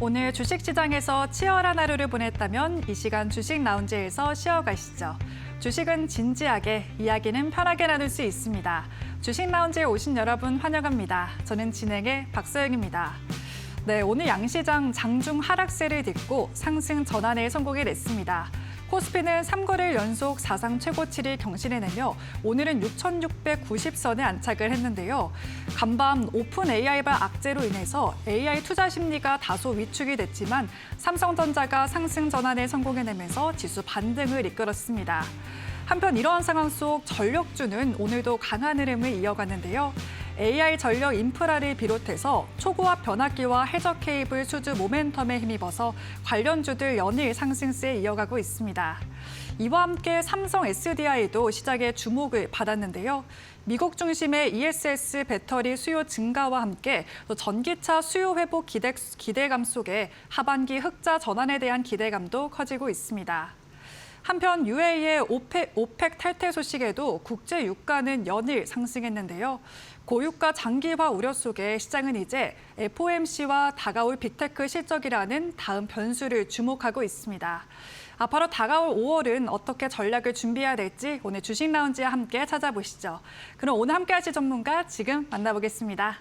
오늘 주식시장에서 치열한 하루를 보냈다면 이 시간 주식 라운지에서 쉬어가시죠. 주식은 진지하게, 이야기는 편하게 나눌 수 있습니다. 주식 라운지에 오신 여러분 환영합니다. 저는 진행의 박서영입니다. 네, 오늘 양시장 장중 하락세를 딛고 상승 전환에 성공을 냈습니다. 코스피는 3거래일 연속 사상 최고치를 경신해내며 오늘은 6,690선에 안착을 했는데요. 간밤 오픈 AI발 악재로 인해서 AI 투자 심리가 다소 위축이 됐지만 삼성전자가 상승 전환에 성공해내면서 지수 반등을 이끌었습니다. 한편 이러한 상황 속 전력주는 오늘도 강한 흐름을 이어갔는데요. AI 전력 인프라를 비롯해서 초고압 변압기와 해저 케이블 수주 모멘텀에 힘입어서 관련주들 연일 상승세에 이어가고 있습니다. 이와 함께 삼성 SDI도 시장의 주목을 받았는데요. 미국 중심의 ESS 배터리 수요 증가와 함께 또 전기차 수요 회복 기대감 속에 하반기 흑자 전환에 대한 기대감도 커지고 있습니다. 한편 UAE의 오펙 탈퇴 소식에도 국제 유가는 연일 상승했는데요. 고유가 장기화 우려 속에 시장은 이제 FOMC와 다가올 빅테크 실적이라는 다음 변수를 주목하고 있습니다. 앞으로 다가올 5월은 어떻게 전략을 준비해야 될지 오늘 주식 라운지와 함께 찾아보시죠. 그럼 오늘 함께 하실 전문가 지금 만나보겠습니다.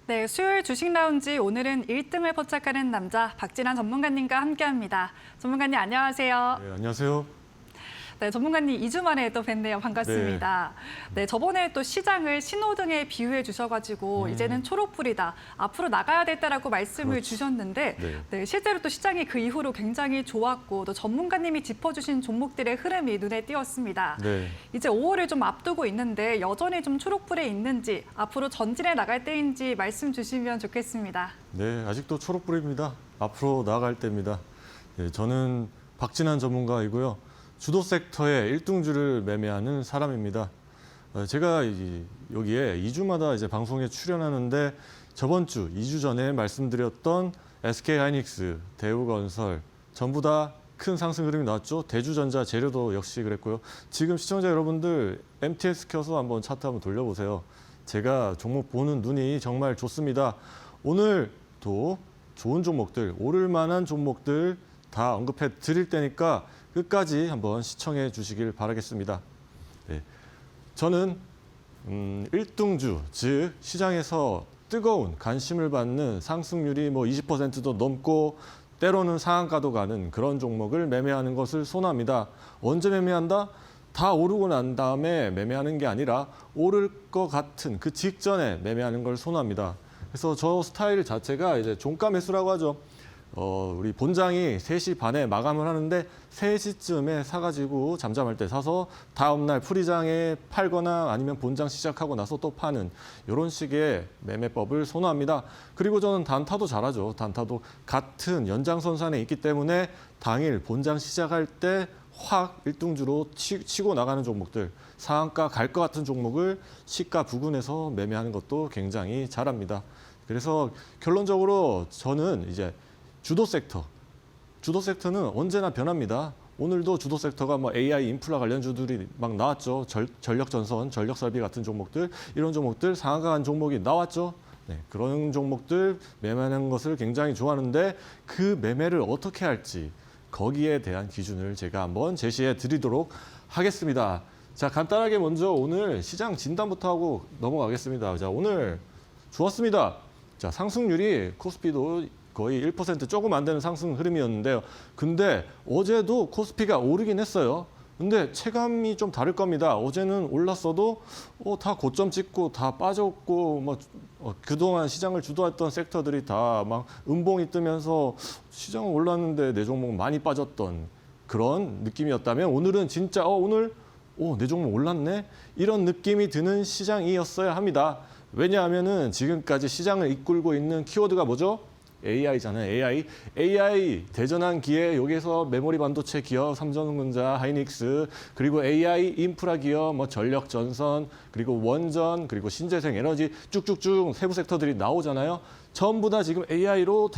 네, 수요일 주식 라운지 오늘은 1등을 포착하는 남자 박진환 전문가님과 함께합니다. 전문가님 안녕하세요. 네, 안녕하세요. 네, 전문가님 2주 만에 또 뵙네요. 반갑습니다. 네, 저번에 또 시장을 신호등에 비유해 주셔가지고 이제는 초록불이다. 앞으로 나가야 됐다라고 말씀을 주셨는데 네, 실제로 또 시장이 그 이후로 굉장히 좋았고 또 전문가님이 짚어주신 종목들의 흐름이 눈에 띄었습니다. 네. 이제 5월을 좀 앞두고 있는데 여전히 좀 초록불에 있는지 앞으로 전진해 나갈 때인지 말씀 주시면 좋겠습니다. 네, 아직도 초록불입니다. 앞으로 나아갈 때입니다. 네, 저는 박진환 전문가이고요. 주도 섹터의 1등주를 매매하는 사람입니다. 제가 여기에 2주마다 이제 방송에 출연하는데 저번 주 2주 전에 말씀드렸던 SK하이닉스, 대우건설 전부 다 큰 상승 흐름이 나왔죠. 대주전자 재료도 역시 그랬고요. 지금 시청자 여러분들 MTS 켜서 한번 차트 한번 돌려보세요. 제가 종목 보는 눈이 정말 좋습니다. 오늘도 좋은 종목들, 오를 만한 종목들 다 언급해 드릴 테니까 끝까지 한번 시청해 주시길 바라겠습니다. 네. 저는 1등주, 즉 시장에서 뜨거운 관심을 받는 상승률이 20%도 넘고 때로는 상한가도 가는 그런 종목을 매매하는 것을 선호합니다. 언제 매매한다? 다 오르고 난 다음에 매매하는 게 아니라 오를 것 같은 그 직전에 매매하는 걸 선호합니다. 그래서 저 스타일 자체가 이제 종가 매수라고 하죠. 우리 본장이 3시 반에 마감을 하는데 3시쯤에 사가지고 잠잠할 때 사서 다음날 풀이장에 팔거나 아니면 본장 시작하고 나서 또 파는 이런 식의 매매법을 선호합니다. 그리고 저는 단타도 잘하죠. 단타도 같은 연장선상에 있기 때문에 당일 본장 시작할 때 확 1등주로 치고 나가는 종목들, 상한가 갈 것 같은 종목을 시가 부근에서 매매하는 것도 굉장히 잘합니다. 그래서 결론적으로 저는 이제 주도 섹터는 언제나 변합니다. 오늘도 주도 섹터가 AI 인프라 관련주들이 막 나왔죠. 전력 전선, 전력 설비 같은 종목들, 이런 종목들 상한가 간 종목이 나왔죠. 네, 그런 종목들 매매하는 것을 굉장히 좋아하는데 그 매매를 어떻게 할지 거기에 대한 기준을 제가 한번 제시해 드리도록 하겠습니다. 자, 간단하게 먼저 오늘 시장 진단부터 하고 넘어가겠습니다. 자, 오늘 좋았습니다. 자, 상승률이 코스피도 거의 1% 조금 안 되는 상승 흐름이었는데요. 근데 어제도 코스피가 오르긴 했어요. 근데 체감이 좀 다를 겁니다. 어제는 올랐어도 다 고점 찍고 다 빠졌고 뭐 그동안 시장을 주도했던 섹터들이 다 막 음봉이 뜨면서 시장은 올랐는데 내 종목 많이 빠졌던 그런 느낌이었다면 오늘은 진짜 오늘 내 종목 올랐네 이런 느낌이 드는 시장이었어야 합니다. 왜냐하면은 지금까지 시장을 이끌고 있는 키워드가 뭐죠? AI잖아요. AI 대전환 기회 여기서 메모리 반도체 기업 삼성전자, 하이닉스 그리고 AI 인프라 기업 뭐 전력 전선 그리고 원전 그리고 신재생 에너지 쭉쭉쭉 세부 섹터들이 나오잖아요. 전부 다 지금 AI로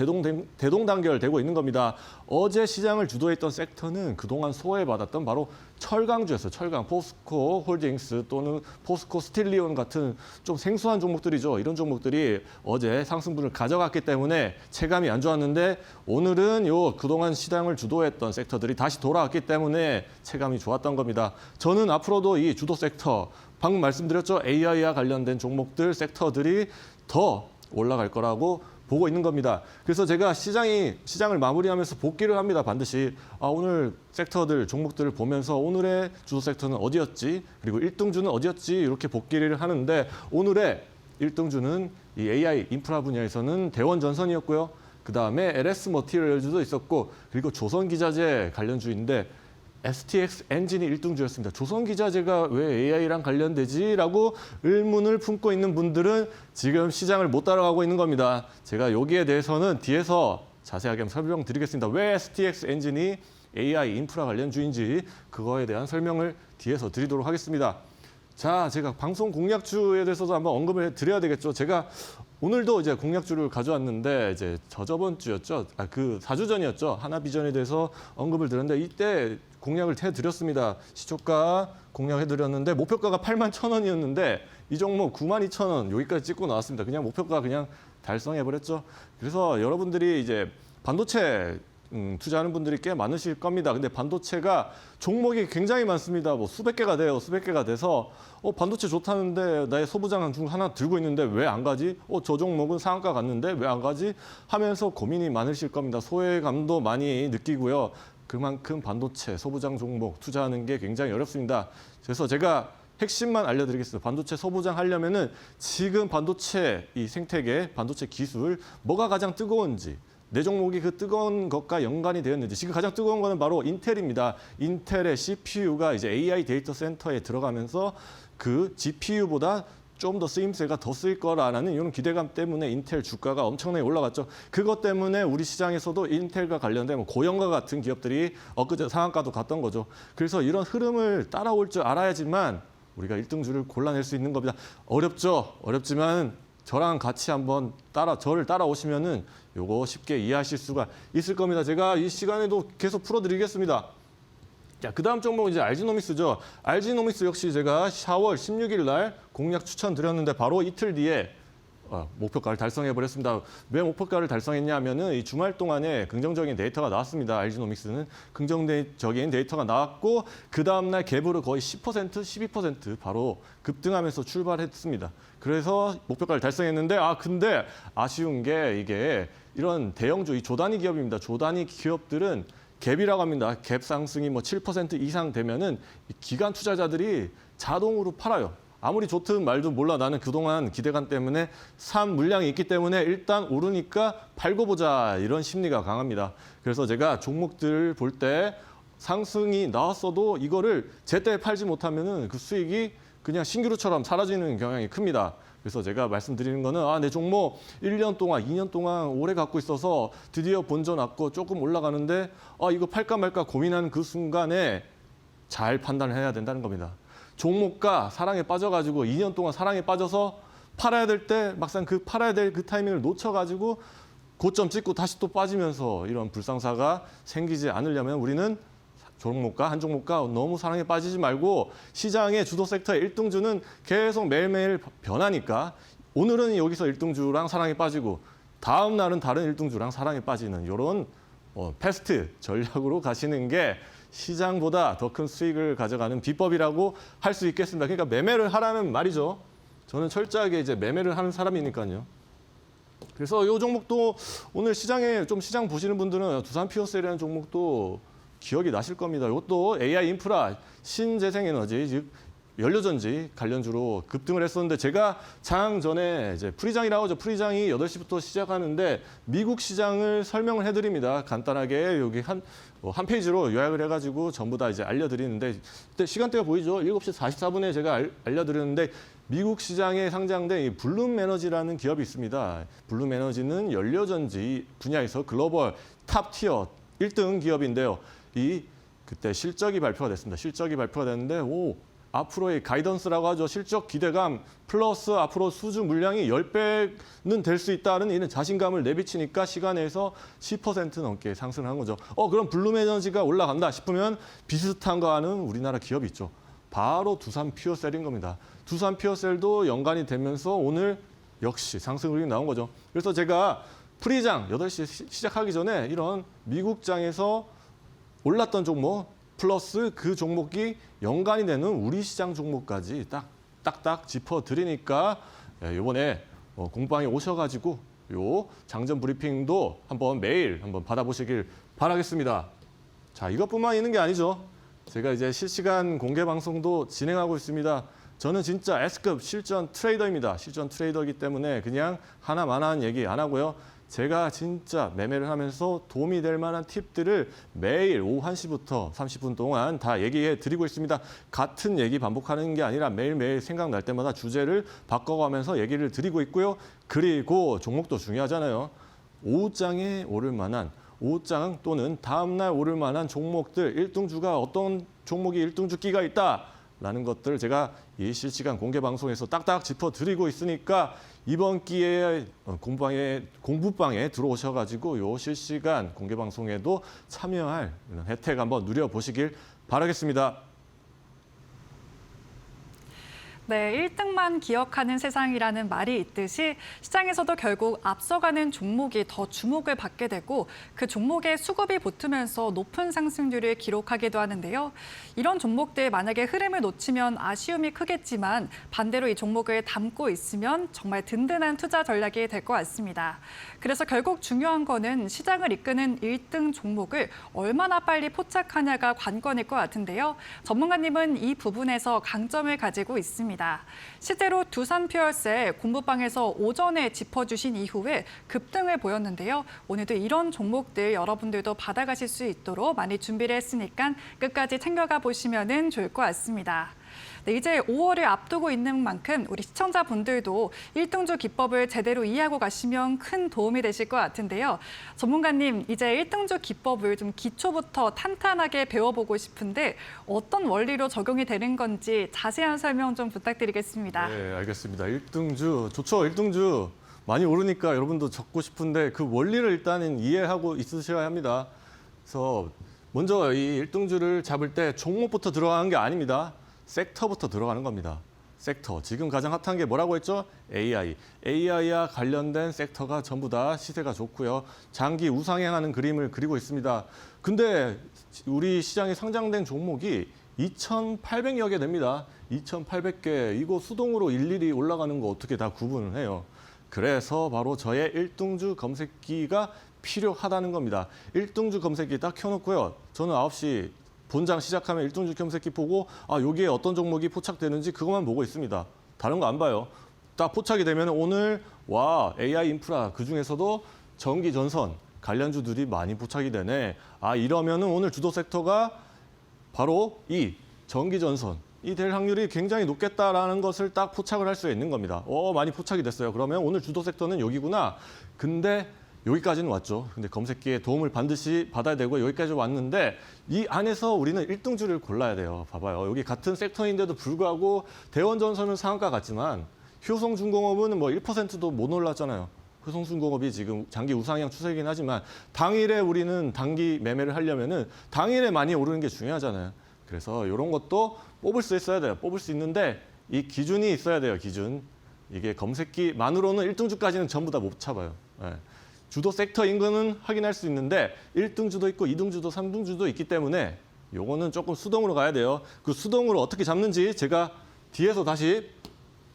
대동단결되고 있는 겁니다. 어제 시장을 주도했던 섹터는 그동안 소외받았던 바로 철강주였어요. 철강, 포스코 홀딩스 또는 포스코 스틸리온 같은 좀 생소한 종목들이죠. 이런 종목들이 어제 상승분을 가져갔기 때문에 체감이 안 좋았는데 오늘은 그동안 시장을 주도했던 섹터들이 다시 돌아왔기 때문에 체감이 좋았던 겁니다. 저는 앞으로도 이 주도 섹터, 방금 말씀드렸죠. AI와 관련된 종목들, 섹터들이 더 올라갈 거라고 보고 있는 겁니다. 그래서 제가 시장을 마무리하면서 복귀를 합니다. 반드시 오늘 섹터들, 종목들을 보면서 오늘의 주도 섹터는 어디였지? 그리고 1등주는 어디였지? 이렇게 복귀를 하는데 오늘의 1등주는 이 AI 인프라 분야에서는 대원전선이었고요. 그다음에 LS 머티리얼즈도 있었고 그리고 조선기자재 관련주인데 STX 엔진이 1등주였습니다. 조선기자재가 왜 AI랑 관련되지라고 의문을 품고 있는 분들은 지금 시장을 못 따라가고 있는 겁니다. 제가 여기에 대해서는 뒤에서 자세하게 한번 설명드리겠습니다. 왜 STX 엔진이 AI 인프라 관련주인지 그거에 대한 설명을 뒤에서 드리도록 하겠습니다. 자, 제가 방송 공략주에 대해서도 한번 언급을 드려야 되겠죠. 제가 오늘도 이제 공략주를 가져왔는데 이제 저번 주였죠. 그 4주 전이었죠. 하나비전에 대해서 언급을 드렸는데 이때 공략을 해드렸습니다. 시초가 공략해드렸는데 목표가가 81,000원이었는데 이 종목 92,000원 여기까지 찍고 나왔습니다. 그냥 목표가 그냥 달성해버렸죠. 그래서 여러분들이 이제 반도체 투자하는 분들이 꽤 많으실 겁니다. 근데 반도체가 종목이 굉장히 많습니다. 뭐 수백 개가 돼요. 수백 개가 돼서 반도체 좋다는데 나의 소부장 중 하나 들고 있는데 왜 안 가지? 저 종목은 상한가 갔는데 왜 안 가지? 하면서 고민이 많으실 겁니다. 소외감도 많이 느끼고요. 그만큼 반도체 소부장 종목 투자하는 게 굉장히 어렵습니다. 그래서 제가 핵심만 알려드리겠습니다. 반도체 소부장 하려면은 지금 반도체 이 생태계, 반도체 기술 뭐가 가장 뜨거운지 내 종목이 그 뜨거운 것과 연관이 되었는지 지금 가장 뜨거운 거는 바로 인텔입니다. 인텔의 CPU가 이제 AI 데이터 센터에 들어가면서 그 GPU보다 좀 더 쓰임새가 더 쓰일 거라는 이런 기대감 때문에 인텔 주가가 엄청나게 올라갔죠. 그것 때문에 우리 시장에서도 인텔과 관련된 고영과 같은 기업들이 엊그제 상한가도 갔던 거죠. 그래서 이런 흐름을 따라올 줄 알아야지만 우리가 1등주를 골라낼 수 있는 겁니다. 어렵죠. 어렵지만 저랑 같이 한번 저를 따라오시면은 요거 쉽게 이해하실 수가 있을 겁니다. 제가 이 시간에도 계속 풀어드리겠습니다. 자, 그 다음 종목은 이제 알지노믹스죠. 알지노믹스 역시 제가 4월 16일 날 공략 추천드렸는데 바로 이틀 뒤에 목표가를 달성해버렸습니다. 왜 목표가를 달성했냐면은 이 주말 동안에 긍정적인 데이터가 나왔습니다. 알지노믹스는 긍정적인 데이터가 나왔고 그 다음날 갭으로 거의 10%, 12% 바로 급등하면서 출발했습니다. 그래서 목표가를 달성했는데 근데 아쉬운 게 이게 이런 대형주, 이 조단위 기업입니다. 조단위 기업들은 갭이라고 합니다. 갭 상승이 뭐 7% 이상 되면은 기관 투자자들이 자동으로 팔아요. 아무리 좋든 말든 몰라. 나는 그동안 기대감 때문에 산 물량이 있기 때문에 일단 오르니까 팔고 보자. 이런 심리가 강합니다. 그래서 제가 종목들 볼 때 상승이 나왔어도 이거를 제때 팔지 못하면은 그 수익이 그냥 신기루처럼 사라지는 경향이 큽니다. 그래서 제가 말씀드리는 거는 내 종목 1년 동안, 2년 동안 오래 갖고 있어서 드디어 본전 왔고 조금 올라가는데 이거 팔까 말까 고민하는 그 순간에 잘 판단을 해야 된다는 겁니다. 종목과 사랑에 빠져가지고 2년 동안 사랑에 빠져서 팔아야 될 때 막상 팔아야 될 그 타이밍을 놓쳐가지고 고점 찍고 다시 또 빠지면서 이런 불상사가 생기지 않으려면 우리는 한 종목과 너무 사랑에 빠지지 말고 시장의 주도 섹터의 1등주는 계속 매일매일 변하니까 오늘은 여기서 1등주랑 사랑에 빠지고 다음 날은 다른 1등주랑 사랑에 빠지는 이런 패스트 전략으로 가시는 게 시장보다 더 큰 수익을 가져가는 비법이라고 할 수 있겠습니다. 그러니까 매매를 하라는 말이죠. 저는 철저하게 이제 매매를 하는 사람이니까요. 그래서 이 종목도 오늘 시장 보시는 분들은 두산 피어셀이라는 종목도 기억이 나실 겁니다. 이것도 AI 인프라, 신재생에너지, 즉 연료전지 관련주로 급등을 했었는데 제가 장 전에 이제 프리장이라고 하죠. 프리장이 8시부터 시작하는데 미국 시장을 설명을 해드립니다. 간단하게 여기 한 페이지로 요약을 해가지고 전부 다 이제 알려드리는데 그때 시간대가 보이죠? 7시 44분에 제가 알려드렸는데 미국 시장에 상장된 이 블룸 에너지라는 기업이 있습니다. 블룸 에너지는 연료전지 분야에서 글로벌 탑티어 1등 기업인데요. 그때 실적이 발표가 됐습니다. 실적이 발표가 됐는데 앞으로의 가이던스라고 하죠. 실적 기대감 플러스 앞으로 수주 물량이 10배는 될 수 있다는 이런 자신감을 내비치니까 시간에서 10% 넘게 상승한 거죠. 그럼 블룸 에너지가 올라간다 싶으면 비슷한 거 하는 우리나라 기업이 있죠. 바로 두산 퓨어셀인 겁니다. 두산 퓨어셀도 연관이 되면서 오늘 역시 상승 흐름이 나온 거죠. 그래서 제가 프리장 8시 시작하기 전에 이런 미국장에서 올랐던 종목 플러스 그 종목이 연관이 되는 우리 시장 종목까지 딱딱 짚어드리니까 이번에 공방에 오셔가지고 요 장전 브리핑도 매일 한번 받아보시길 바라겠습니다. 자, 이것뿐만 있는 게 아니죠. 제가 이제 실시간 공개 방송도 진행하고 있습니다. 저는 진짜 S급 실전 트레이더입니다. 실전 트레이더이기 때문에 그냥 하나만한 얘기 안 하고요. 제가 진짜 매매를 하면서 도움이 될 만한 팁들을 매일 오후 1시부터 30분 동안 다 얘기해 드리고 있습니다. 같은 얘기 반복하는 게 아니라 매일매일 생각날 때마다 주제를 바꿔가면서 얘기를 드리고 있고요. 그리고 종목도 중요하잖아요. 오후장에 오를 만한 오후장 또는 다음날 오를 만한 종목들 1등주가 어떤 종목이 1등주 끼가 있다라는 것들을 제가 이 실시간 공개 방송에서 딱딱 짚어드리고 있으니까 이번 기회에 공부방에 들어오셔가지고 요 실시간 공개 방송에도 참여할 이런 혜택 한번 누려보시길 바라겠습니다. 네, 1등만 기억하는 세상이라는 말이 있듯이 시장에서도 결국 앞서가는 종목이 더 주목을 받게 되고 그 종목에 수급이 붙으면서 높은 상승률을 기록하기도 하는데요. 이런 종목들 만약에 흐름을 놓치면 아쉬움이 크겠지만 반대로 이 종목을 담고 있으면 정말 든든한 투자 전략이 될 것 같습니다. 그래서 결국 중요한 거는 시장을 이끄는 1등 종목을 얼마나 빨리 포착하냐가 관건일 것 같은데요. 전문가님은 이 부분에서 강점을 가지고 있습니다. 실제로 두산 퓨어셀 공부방에서 오전에 짚어주신 이후에 급등을 보였는데요. 오늘도 이런 종목들 여러분들도 받아가실 수 있도록 많이 준비를 했으니까 끝까지 챙겨가 보시면 좋을 것 같습니다. 네, 이제 5월을 앞두고 있는 만큼 우리 시청자분들도 1등주 기법을 제대로 이해하고 가시면 큰 도움이 되실 것 같은데요. 전문가님, 이제 1등주 기법을 좀 기초부터 탄탄하게 배워보고 싶은데 어떤 원리로 적용이 되는 건지 자세한 설명 좀 부탁드리겠습니다. 네, 알겠습니다. 1등주 좋죠. 1등주 많이 오르니까 여러분도 적고 싶은데 그 원리를 일단은 이해하고 있으셔야 합니다. 그래서 먼저 이 1등주를 잡을 때 종목부터 들어가는 게 아닙니다. 섹터부터 들어가는 겁니다. 섹터. 지금 가장 핫한 게 뭐라고 했죠? AI. AI와 관련된 섹터가 전부 다 시세가 좋고요. 장기 우상향하는 그림을 그리고 있습니다. 근데 우리 시장에 상장된 종목이 2,800여 개 됩니다. 2,800개. 이거 수동으로 일일이 올라가는 거 어떻게 다 구분을 해요. 그래서 바로 저의 1등주 검색기가 필요하다는 겁니다. 1등주 검색기 딱 켜놓고요. 저는 9시 본장 시작하면 1등주 검색기 보고 여기에 어떤 종목이 포착되는지 그것만 보고 있습니다. 다른 거 안 봐요. 딱 포착이 되면 오늘 AI 인프라 그중에서도 전기 전선 관련주들이 많이 포착이 되네. 이러면 오늘 주도 섹터가 바로 이 전기 전선 이 될 확률이 굉장히 높겠다라는 것을 딱 포착을 할 수 있는 겁니다. 많이 포착이 됐어요. 그러면 오늘 주도 섹터는 여기구나. 근데 여기까지는 왔죠. 근데 검색기에 도움을 반드시 받아야 되고 여기까지 왔는데 이 안에서 우리는 1등주를 골라야 돼요. 봐봐요. 여기 같은 섹터인데도 불구하고 대원전선은 상한가 같지만 효성중공업은 1%도 못 올랐잖아요. 효성중공업이 지금 장기 우상향 추세이긴 하지만 당일에 우리는 단기 매매를 하려면은 당일에 많이 오르는 게 중요하잖아요. 그래서 이런 것도 뽑을 수 있어야 돼요. 뽑을 수 있는데 이 기준이 있어야 돼요. 기준. 이게 검색기만으로는 1등주까지는 전부 다 못 잡아요. 네. 주도 섹터 인근은 확인할 수 있는데 1등주도 있고 2등주도 3등주도 있기 때문에 요거는 조금 수동으로 가야 돼요. 그 수동으로 어떻게 잡는지 제가 뒤에서 다시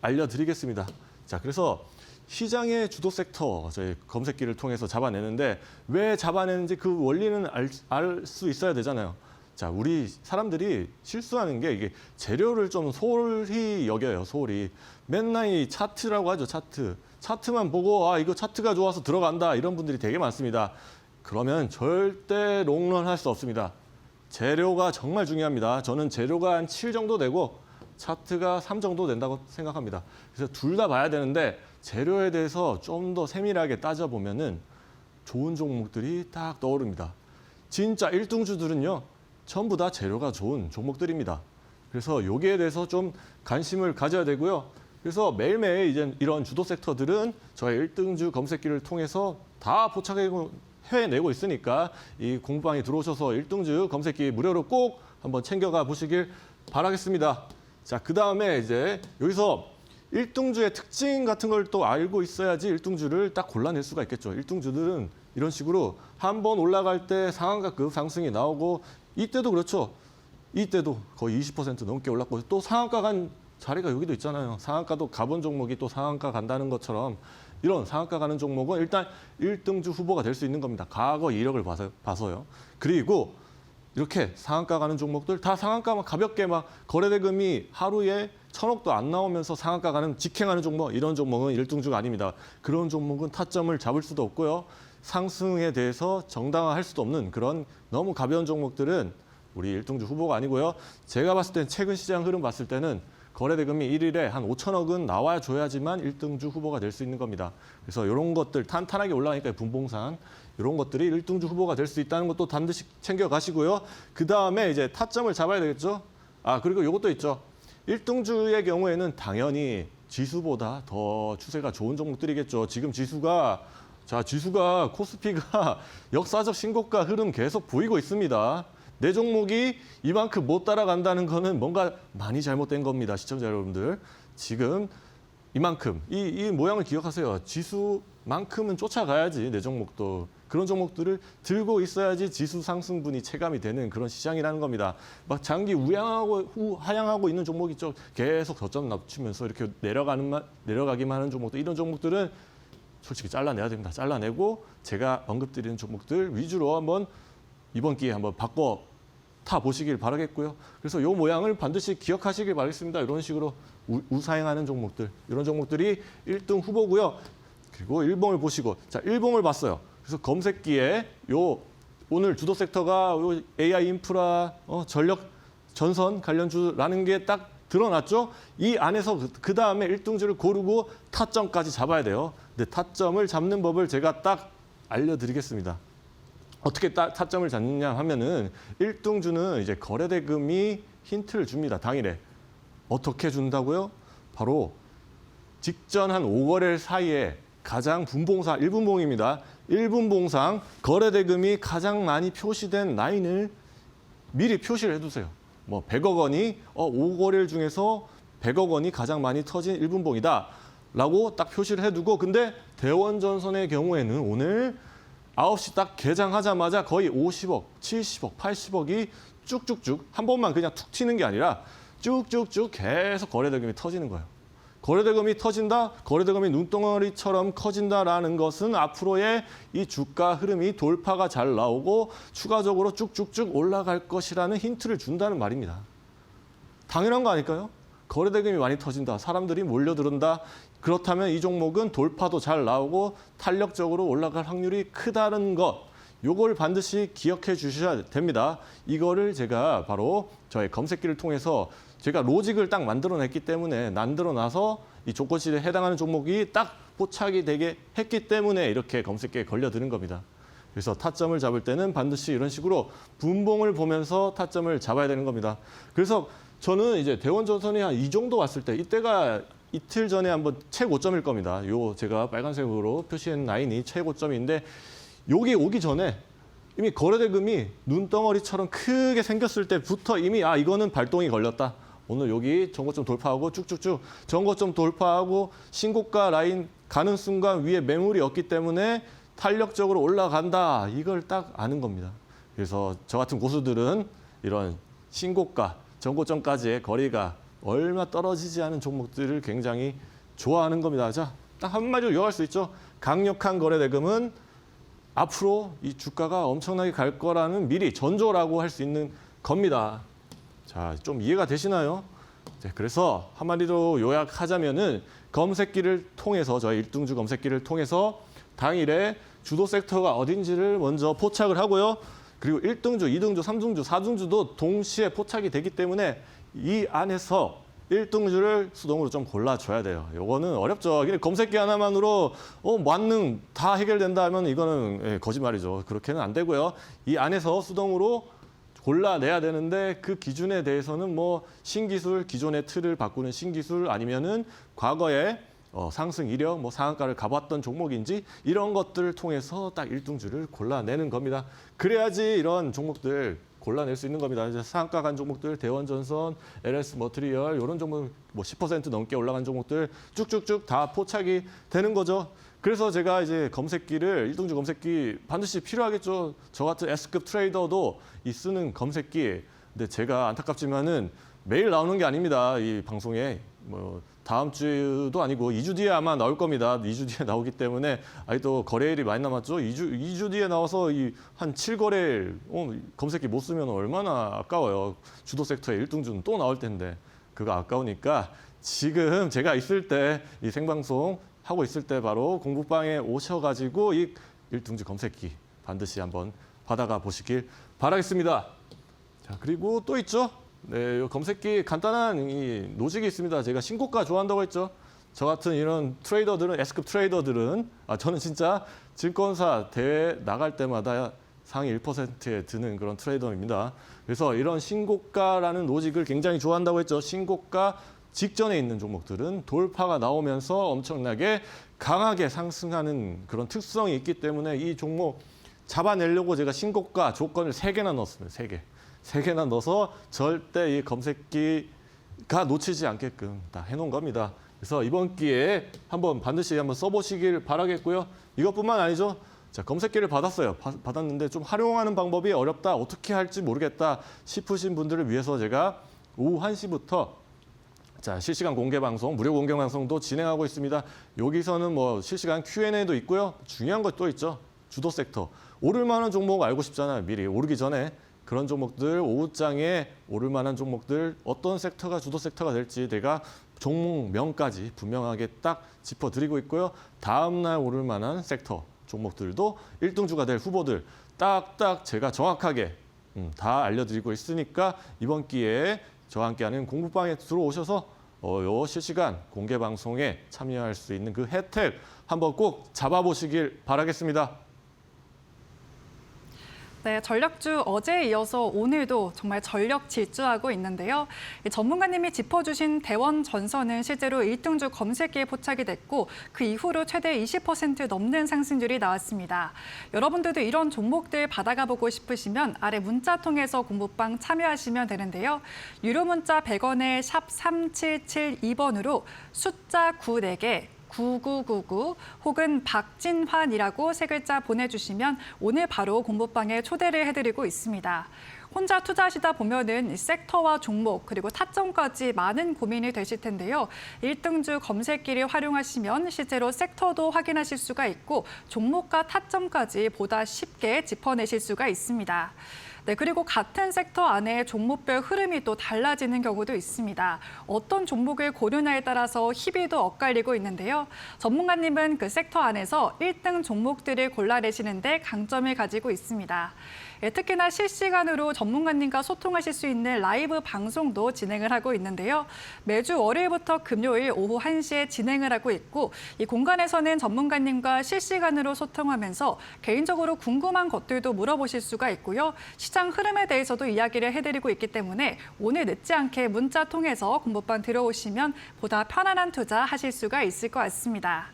알려드리겠습니다. 자, 그래서 시장의 주도 섹터 저희 검색기를 통해서 잡아내는데 왜 잡아내는지 그 원리는 알 수 있어야 되잖아요. 자, 우리 사람들이 실수하는 게 이게 재료를 좀 소홀히 여겨요. 소홀히. 맨날 이 차트라고 하죠. 차트. 차트만 보고 아 이거 차트가 좋아서 들어간다 이런 분들이 되게 많습니다. 그러면 절대 롱런 할 수 없습니다. 재료가 정말 중요합니다. 저는 재료가 한 7 정도 되고 차트가 3 정도 된다고 생각합니다. 그래서 둘 다 봐야 되는데 재료에 대해서 좀 더 세밀하게 따져보면은 좋은 종목들이 딱 떠오릅니다. 진짜 1등주들은요. 전부 다 재료가 좋은 종목들입니다. 그래서 여기에 대해서 좀 관심을 가져야 되고요. 그래서 매일매일 이제 이런 주도 섹터들은 저의 1등주 검색기를 통해서 다 포착해내고 있으니까 이 공방에 들어오셔서 1등주 검색기 무료로 꼭 한번 챙겨가 보시길 바라겠습니다. 자, 그 다음에 이제 여기서 1등주의 특징 같은 걸 또 알고 있어야지 1등주를 딱 골라낼 수가 있겠죠. 1등주들은 이런 식으로 한번 올라갈 때 상한가급 상승이 나오고 이때도 그렇죠. 이때도 거의 20% 넘게 올랐고 또 상한가 간 자리가 여기도 있잖아요. 상한가도 가본 종목이 또 상한가 간다는 것처럼 이런 상한가 가는 종목은 일단 1등주 후보가 될 수 있는 겁니다. 과거 이력을 봐서요. 그리고 이렇게 상한가 가는 종목들 다 상한가만 가볍게 막 거래대금이 하루에 1,000억도 안 나오면서 상한가 가는 직행하는 종목 이런 종목은 1등주가 아닙니다. 그런 종목은 타점을 잡을 수도 없고요. 상승에 대해서 정당화할 수도 없는 그런 너무 가벼운 종목들은 우리 1등주 후보가 아니고요. 제가 봤을 땐 최근 시장 흐름 봤을 때는 거래대금이 1일에 한 5천억은 나와줘야지만 1등주 후보가 될 수 있는 겁니다. 그래서 이런 것들 탄탄하게 올라가니까 분봉상 이런 것들이 1등주 후보가 될 수 있다는 것도 반드시 챙겨가시고요. 그다음에 이제 타점을 잡아야 되겠죠. 아, 그리고 이것도 있죠. 1등주의 경우에는 당연히 지수보다 더 추세가 좋은 종목들이겠죠. 지금 지수가 코스피가 역사적 신고가 흐름 계속 보이고 있습니다. 내 종목이 이만큼 못 따라간다는 거는 뭔가 많이 잘못된 겁니다. 시청자 여러분들. 지금 이만큼, 이 모양을 기억하세요. 지수만큼은 쫓아가야지 내 종목도. 그런 종목들을 들고 있어야지 지수 상승분이 체감이 되는 그런 시장이라는 겁니다. 막 장기 하향하고 있는 종목이 좀 계속 저점 낮추면서 이렇게 내려가기만 하는 종목들, 이런 종목들은 솔직히 잘라내야 됩니다. 잘라내고 제가 언급드리는 종목들 위주로 한번 이번 기회에 한번 바꿔 타 보시길 바라겠고요. 그래서 이 모양을 반드시 기억하시길 바라겠습니다. 이런 식으로 우사행하는 종목들, 이런 종목들이 1등 후보고요. 그리고 일봉을 보시고, 자, 일봉을 봤어요. 그래서 검색기에 오늘 주도 섹터가 AI 인프라, 전력 전선 관련주라는 게 딱 드러났죠. 이 안에서 그 다음에 1등주를 고르고 타점까지 잡아야 돼요. 근데 타점을 잡는 법을 제가 딱 알려드리겠습니다. 어떻게 타점을 잡느냐 하면은 1등주는 이제 거래대금이 힌트를 줍니다. 당일에. 어떻게 준다고요? 바로 직전 한 5거래일 사이에 가장 분봉상 1분봉입니다. 1분봉상 거래대금이 가장 많이 표시된 라인을 미리 표시를 해두세요. 뭐 100억 원이 5거래일 중에서 100억 원이 가장 많이 터진 1분봉이다 라고 딱 표시를 해두고, 근데 대원전선의 경우에는 오늘 9시 딱 개장하자마자 거의 50억, 70억, 80억이 쭉쭉쭉 한 번만 그냥 툭 튀는 게 아니라 쭉쭉쭉 계속 거래대금이 터지는 거예요. 거래대금이 터진다, 거래대금이 눈덩어리처럼 커진다라는 것은 앞으로의 이 주가 흐름이 돌파가 잘 나오고 추가적으로 쭉쭉쭉 올라갈 것이라는 힌트를 준다는 말입니다. 당연한 거 아닐까요? 거래대금이 많이 터진다, 사람들이 몰려들은다. 그렇다면 이 종목은 돌파도 잘 나오고 탄력적으로 올라갈 확률이 크다는 것, 요걸 반드시 기억해 주셔야 됩니다. 이거를 제가 바로 저의 검색기를 통해서 제가 로직을 딱 만들어냈기 때문에, 만들어놔서 이 조건시에 해당하는 종목이 딱 포착이 되게 했기 때문에 이렇게 검색기에 걸려드는 겁니다. 그래서 타점을 잡을 때는 반드시 이런 식으로 분봉을 보면서 타점을 잡아야 되는 겁니다. 그래서 저는 이제 대원전선이 한 이 정도 왔을 때, 이때가 이틀 전에 한번 최고점일 겁니다. 요 제가 빨간색으로 표시한 라인이 최고점인데, 여기 오기 전에 이미 거래대금이 눈덩어리처럼 크게 생겼을 때부터 이미 이거는 발동이 걸렸다. 오늘 여기 전고점 돌파하고 쭉쭉쭉 전고점 돌파하고 신고가 라인 가는 순간 위에 매물이 없기 때문에 탄력적으로 올라간다. 이걸 딱 아는 겁니다. 그래서 저 같은 고수들은 이런 신고가, 전고점까지의 거리가 얼마 떨어지지 않은 종목들을 굉장히 좋아하는 겁니다. 자, 딱 한마디로 요약할 수 있죠. 강력한 거래 대금은 앞으로 이 주가가 엄청나게 갈 거라는 미리 전조라고 할 수 있는 겁니다. 자, 좀 이해가 되시나요? 네, 그래서 한마디로 요약하자면은 검색기를 통해서 저희 일등주 검색기를 통해서 당일에 주도 섹터가 어딘지를 먼저 포착을 하고요. 그리고 1등주, 2등주, 3등주, 4등주도 동시에 포착이 되기 때문에 이 안에서 1등주를 수동으로 좀 골라줘야 돼요. 요거는 어렵죠. 그냥 검색기 하나만으로 만능 다 해결된다 하면 이거는 거짓말이죠. 그렇게는 안 되고요. 이 안에서 수동으로 골라내야 되는데 그 기준에 대해서는 뭐 신기술, 기존의 틀을 바꾸는 신기술 아니면은 과거에 상승 이력, 뭐 상한가를 가봤던 종목인지 이런 것들을 통해서 딱 1등주를 골라내는 겁니다. 그래야지 이런 종목들 골라낼 수 있는 겁니다. 이제 상한가 간 종목들, 대원전선, LS 머트리얼 이런 종목 뭐 10% 넘게 올라간 종목들 쭉쭉쭉 다 포착이 되는 거죠. 그래서 제가 이제 검색기를 1등주 검색기 반드시 필요하겠죠. 저 같은 S급 트레이더도 이 쓰는 검색기. 근데 제가 안타깝지만은 매일 나오는 게 아닙니다. 이 방송에 뭐 다음 주도 아니고 2주 뒤에 아마 나올 겁니다. 2주 뒤에 나오기 때문에 아직도 거래일이 많이 남았죠. 2주 뒤에 나와서 이 한 7거래일 검색기 못 쓰면 얼마나 아까워요. 주도 섹터의 1등주는 또 나올 텐데 그거 아까우니까 지금 제가 있을 때 이 생방송 하고 있을 때 바로 공부방에 오셔가지고 이 1등주 검색기 반드시 한번 받아가 보시길 바라겠습니다. 자, 그리고 또 있죠. 네, 이 검색기 간단한 이 노직이 있습니다. 제가 신고가 좋아한다고 했죠. 저 같은 이런 트레이더들은, S급 트레이더들은 저는 진짜 증권사 대회 나갈 때마다 상위 1%에 드는 그런 트레이더입니다. 그래서 이런 신고가라는 노직을 굉장히 좋아한다고 했죠. 신고가 직전에 있는 종목들은 돌파가 나오면서 엄청나게 강하게 상승하는 그런 특성이 있기 때문에 이 종목 잡아내려고 제가 신고가 조건을 3개나 넣었습니다. 3개. 3개나 넣어서 절대 이 검색기가 놓치지 않게끔 다 해놓은 겁니다. 그래서 이번 기회에 반드시 한번 써보시길 바라겠고요. 이것뿐만 아니죠. 자, 검색기를 받았어요. 받았는데 좀 활용하는 방법이 어렵다, 어떻게 할지 모르겠다 싶으신 분들을 위해서 제가 오후 1시부터 자, 실시간 공개 방송, 무료 공개 방송도 진행하고 있습니다. 여기서는 뭐 실시간 Q&A도 있고요. 중요한 것 또 있죠. 주도 섹터. 오를 만한 종목 알고 싶잖아요. 미리 오르기 전에. 그런 종목들, 오후장에 오를 만한 종목들, 어떤 섹터가 주도 섹터가 될지 내가 종목명까지 분명하게 딱 짚어드리고 있고요. 다음 날 오를 만한 섹터, 종목들도 1등주가 될 후보들 딱딱 제가 정확하게 다 알려드리고 있으니까 이번 기회에 저와 함께하는 공부방에 들어오셔서 요 실시간 공개 방송에 참여할 수 있는 그 혜택 한번 꼭 잡아보시길 바라겠습니다. 네, 전력주 어제에 이어서 오늘도 정말 전력 질주하고 있는데요. 전문가님이 짚어주신 대원전선은 실제로 1등주 검색기에 포착이 됐고 그 이후로 최대 20% 넘는 상승률이 나왔습니다. 여러분들도 이런 종목들 받아가 보고 싶으시면 아래 문자 통해서 공부방 참여하시면 되는데요. 유료 문자 100원에 샵 3772번으로 숫자 94개 9999 혹은 박진환이라고 3글자 보내주시면 오늘 바로 공부방에 초대를 해드리고 있습니다. 혼자 투자하시다 보면은 섹터와 종목 그리고 타점까지 많은 고민이 되실 텐데요. 1등주 검색기를 활용하시면 실제로 섹터도 확인하실 수가 있고 종목과 타점까지 보다 쉽게 짚어내실 수가 있습니다. 네, 그리고 같은 섹터 안에 종목별 흐름이 또 달라지는 경우도 있습니다. 어떤 종목을 고르냐에 따라서 희비도 엇갈리고 있는데요. 전문가님은 그 섹터 안에서 1등 종목들을 골라내시는데 강점을 가지고 있습니다. 특히나 실시간으로 전문가님과 소통하실 수 있는 라이브 방송도 진행을 하고 있는데요. 매주 월요일부터 금요일 오후 1시에 진행을 하고 있고 이 공간에서는 전문가님과 실시간으로 소통하면서 개인적으로 궁금한 것들도 물어보실 수가 있고요. 시장 흐름에 대해서도 이야기를 해드리고 있기 때문에 오늘 늦지 않게 문자 통해서 공부방 들어오시면 보다 편안한 투자 하실 수가 있을 것 같습니다.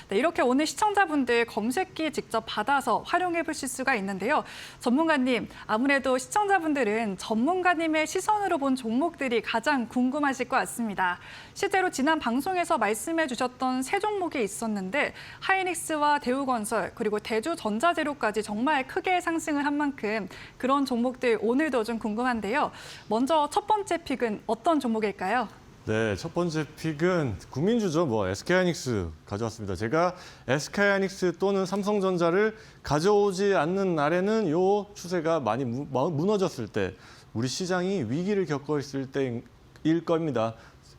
네, 이렇게 오늘 시청자분들 검색기 직접 받아서 활용해 보실 수가 있는데요. 전문가님, 아무래도 시청자분들은 전문가님의 시선으로 본 종목들이 가장 궁금하실 것 같습니다. 실제로 지난 방송에서 말씀해 주셨던 3종목이 있었는데 하이닉스와 대우건설 그리고 대주전자재료까지 정말 크게 상승을 한 만큼 그런 종목들 오늘도 좀 궁금한데요. 먼저 첫 번째 픽은 어떤 종목일까요? 네, 첫 번째 픽은 국민주죠. 뭐 SK하이닉스 가져왔습니다. 제가 SK하이닉스 또는 삼성전자를 가져오지 않는 날에는 요 추세가 많이 무너졌을 때, 우리 시장이 위기를 겪고 있을 때일 겁니다.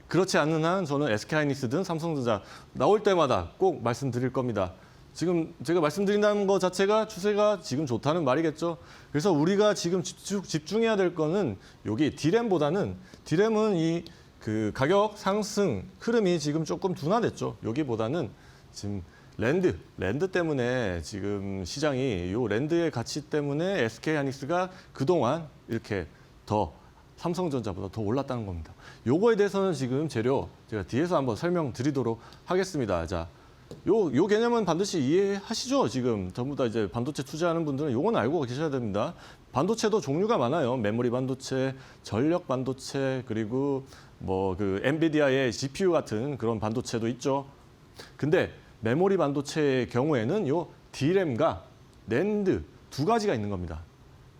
그렇지 않는 한 저는 SK하이닉스든 삼성전자 나올 때마다 꼭 말씀드릴 겁니다. 지금 제가 말씀드린다는 것 자체가 추세가 지금 좋다는 말이겠죠. 그래서 우리가 지금 집중해야 될 거는 여기 디램보다는, 디램은 그 가격 상승 흐름이 지금 조금 둔화됐죠. 여기보다는 지금 랜드 때문에 지금 시장이 요 랜드의 가치 때문에 SK하이닉스가 그동안 이렇게 더 삼성전자보다 더 올랐다는 겁니다. 요거에 대해서는 지금 재료 제가 뒤에서 한번 설명드리도록 하겠습니다. 자, 요 개념은 반드시 이해하시죠? 지금 전부 다 이제 반도체 투자하는 분들은 요건 알고 계셔야 됩니다. 반도체도 종류가 많아요. 메모리 반도체, 전력 반도체, 그리고 뭐 그 엔비디아의 GPU 같은 그런 반도체도 있죠. 근데 메모리 반도체의 경우에는 요 D램과 낸드 두 가지가 있는 겁니다.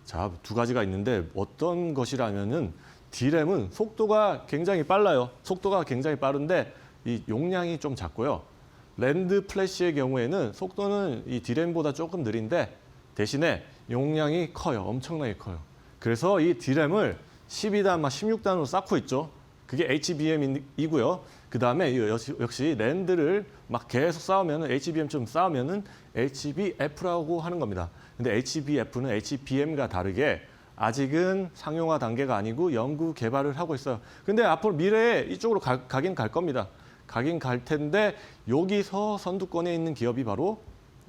자, 두 가지가 있는데 어떤 것이라면은 D램은 속도가 굉장히 빨라요. 속도가 굉장히 빠른데 이 용량이 좀 작고요. 랜드 플래시의 경우에는 속도는 이 D램보다 조금 느린데 대신에 용량이 커요. 엄청나게 커요. 그래서 이 D램을 12단, 16단으로 쌓고 있죠. 그게 HBM이고요. 그 다음에 역시 랜드를 막 계속 쌓으면 HBM처럼 쌓으면은 HBF라고 하는 겁니다. 근데 HBF는 HBM과 다르게 아직은 상용화 단계가 아니고 연구 개발을 하고 있어요. 근데 앞으로 미래에 이쪽으로 가긴 갈 겁니다. 가긴 갈 텐데 여기서 선두권에 있는 기업이 바로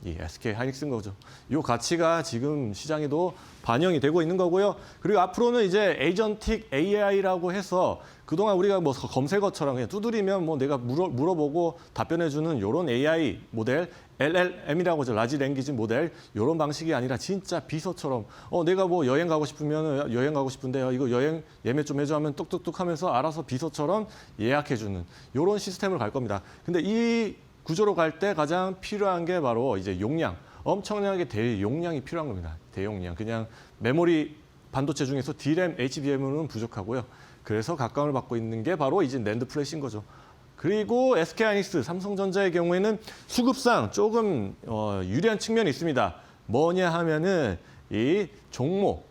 이 SK하이닉스인 거죠. 이 가치가 지금 시장에도 반영이 되고 있는 거고요. 그리고 앞으로는 이제 에이전틱 AI라고 해서 그동안 우리가 뭐 검색어처럼 그냥 두드리면 뭐 내가 물어보고 답변해주는 이런 AI 모델, LLM이라고 하죠. 라지 랭귀지 모델. 이런 방식이 아니라 진짜 비서처럼 내가 뭐 여행 가고 싶으면 여행 가고 싶은데 이거 여행 예매 좀 해줘 하면 뚝뚝뚝 하면서 알아서 비서처럼 예약해주는 이런 시스템을 갈 겁니다. 근데 이 구조로 갈 때 가장 필요한 게 바로 이제 용량. 엄청나게 대용량이 필요한 겁니다. 대용량. 그냥 메모리 반도체 중에서 D램, HBM은 부족하고요. 그래서 각광을 받고 있는 게 바로 이제 낸드 플래시인 거죠. 그리고 SK하이닉스, 삼성전자의 경우에는 수급상 조금 유리한 측면이 있습니다. 뭐냐 하면은 이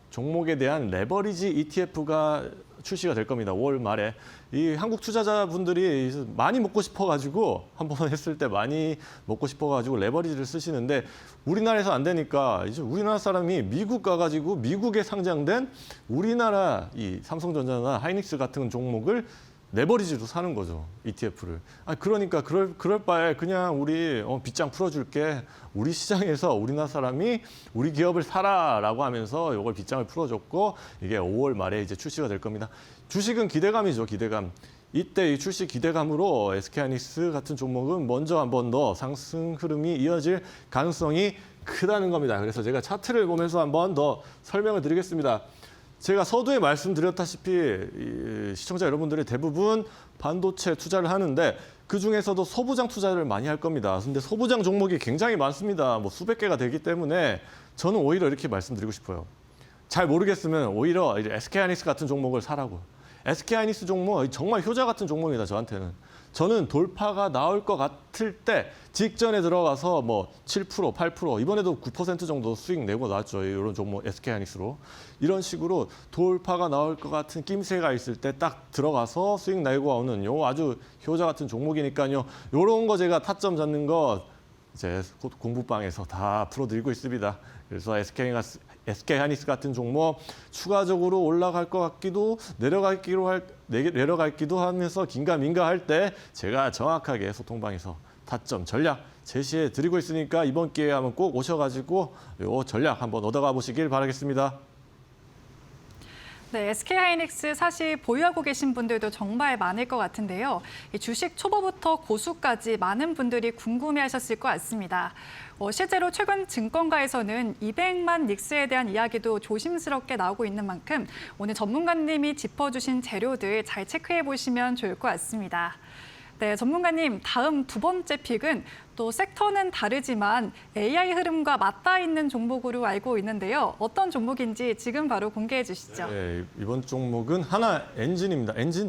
종목에 대한 레버리지 ETF가 출시가 될 겁니다. 5월 말에. 이 한국 투자자분들이 많이 먹고 싶어가지고 한번 했을 때 많이 먹고 싶어가지고 레버리지를 쓰시는데 우리나라에서 안 되니까 이제 우리나라 사람이 미국 가가지고 미국에 상장된 우리나라 이 삼성전자나 하이닉스 같은 종목을 레버리지로 사는 거죠. ETF를. 그러니까 그럴 바에 그냥 우리 빗장 풀어줄게. 우리 시장에서 우리나라 사람이 우리 기업을 사라라고 하면서 이걸 빗장을 풀어줬고 이게 5월 말에 이제 출시가 될 겁니다. 주식은 기대감이죠. 기대감. 이때 이 출시 기대감으로 SK하이닉스 같은 종목은 먼저 한 번 더 상승 흐름이 이어질 가능성이 크다는 겁니다. 그래서 제가 차트를 보면서 한 번 더 설명을 드리겠습니다. 제가 서두에 말씀드렸다시피 시청자 여러분들이 대부분 반도체 투자를 하는데 그중에서도 소부장 투자를 많이 할 겁니다. 근데 소부장 종목이 굉장히 많습니다. 뭐 수백 개가 되기 때문에 저는 오히려 이렇게 말씀드리고 싶어요. 잘 모르겠으면 오히려 SK하이닉스 같은 종목을 사라고. SK하이닉스 종목 정말 효자 같은 종목입니다. 저한테는. 저는 돌파가 나올 것 같을 때 직전에 들어가서 뭐 7%, 8% 이번에도 9% 정도 수익 내고 나왔죠. 이런 종목 SK하이닉스로. 이런 식으로 돌파가 나올 것 같은 낌새가 있을 때 딱 들어가서 수익 내고 오는 요 아주 효자 같은 종목이니까요. 요런 거 제가 타점 잡는 거 이제 공부방에서 다 풀어드리고 있습니다. 그래서 SK하이닉스 같은 종목 추가적으로 올라갈 것 같기도 내려갈기도 하면서 긴가민가 할 때 제가 정확하게 소통방에서 타점 전략 제시해 드리고 있으니까 이번 기회에 한번 꼭 오셔가지고 요 전략 한번 얻어가 보시길 바라겠습니다. 네, SK하이닉스 사실 보유하고 계신 분들도 정말 많을 것 같은데요. 이 주식 초보부터 고수까지 많은 분들이 궁금해하셨을 것 같습니다. 실제로 최근 증권가에서는 200만 닉스에 대한 이야기도 조심스럽게 나오고 있는 만큼 오늘 전문가님이 짚어주신 재료들 잘 체크해 보시면 좋을 것 같습니다. 네, 전문가님, 다음 두 번째 픽은 또 섹터는 다르지만 AI 흐름과 맞닿아 있는 종목으로 알고 있는데요. 어떤 종목인지 지금 바로 공개해 주시죠. 네, 이번 종목은 하나 엔진입니다. 엔진?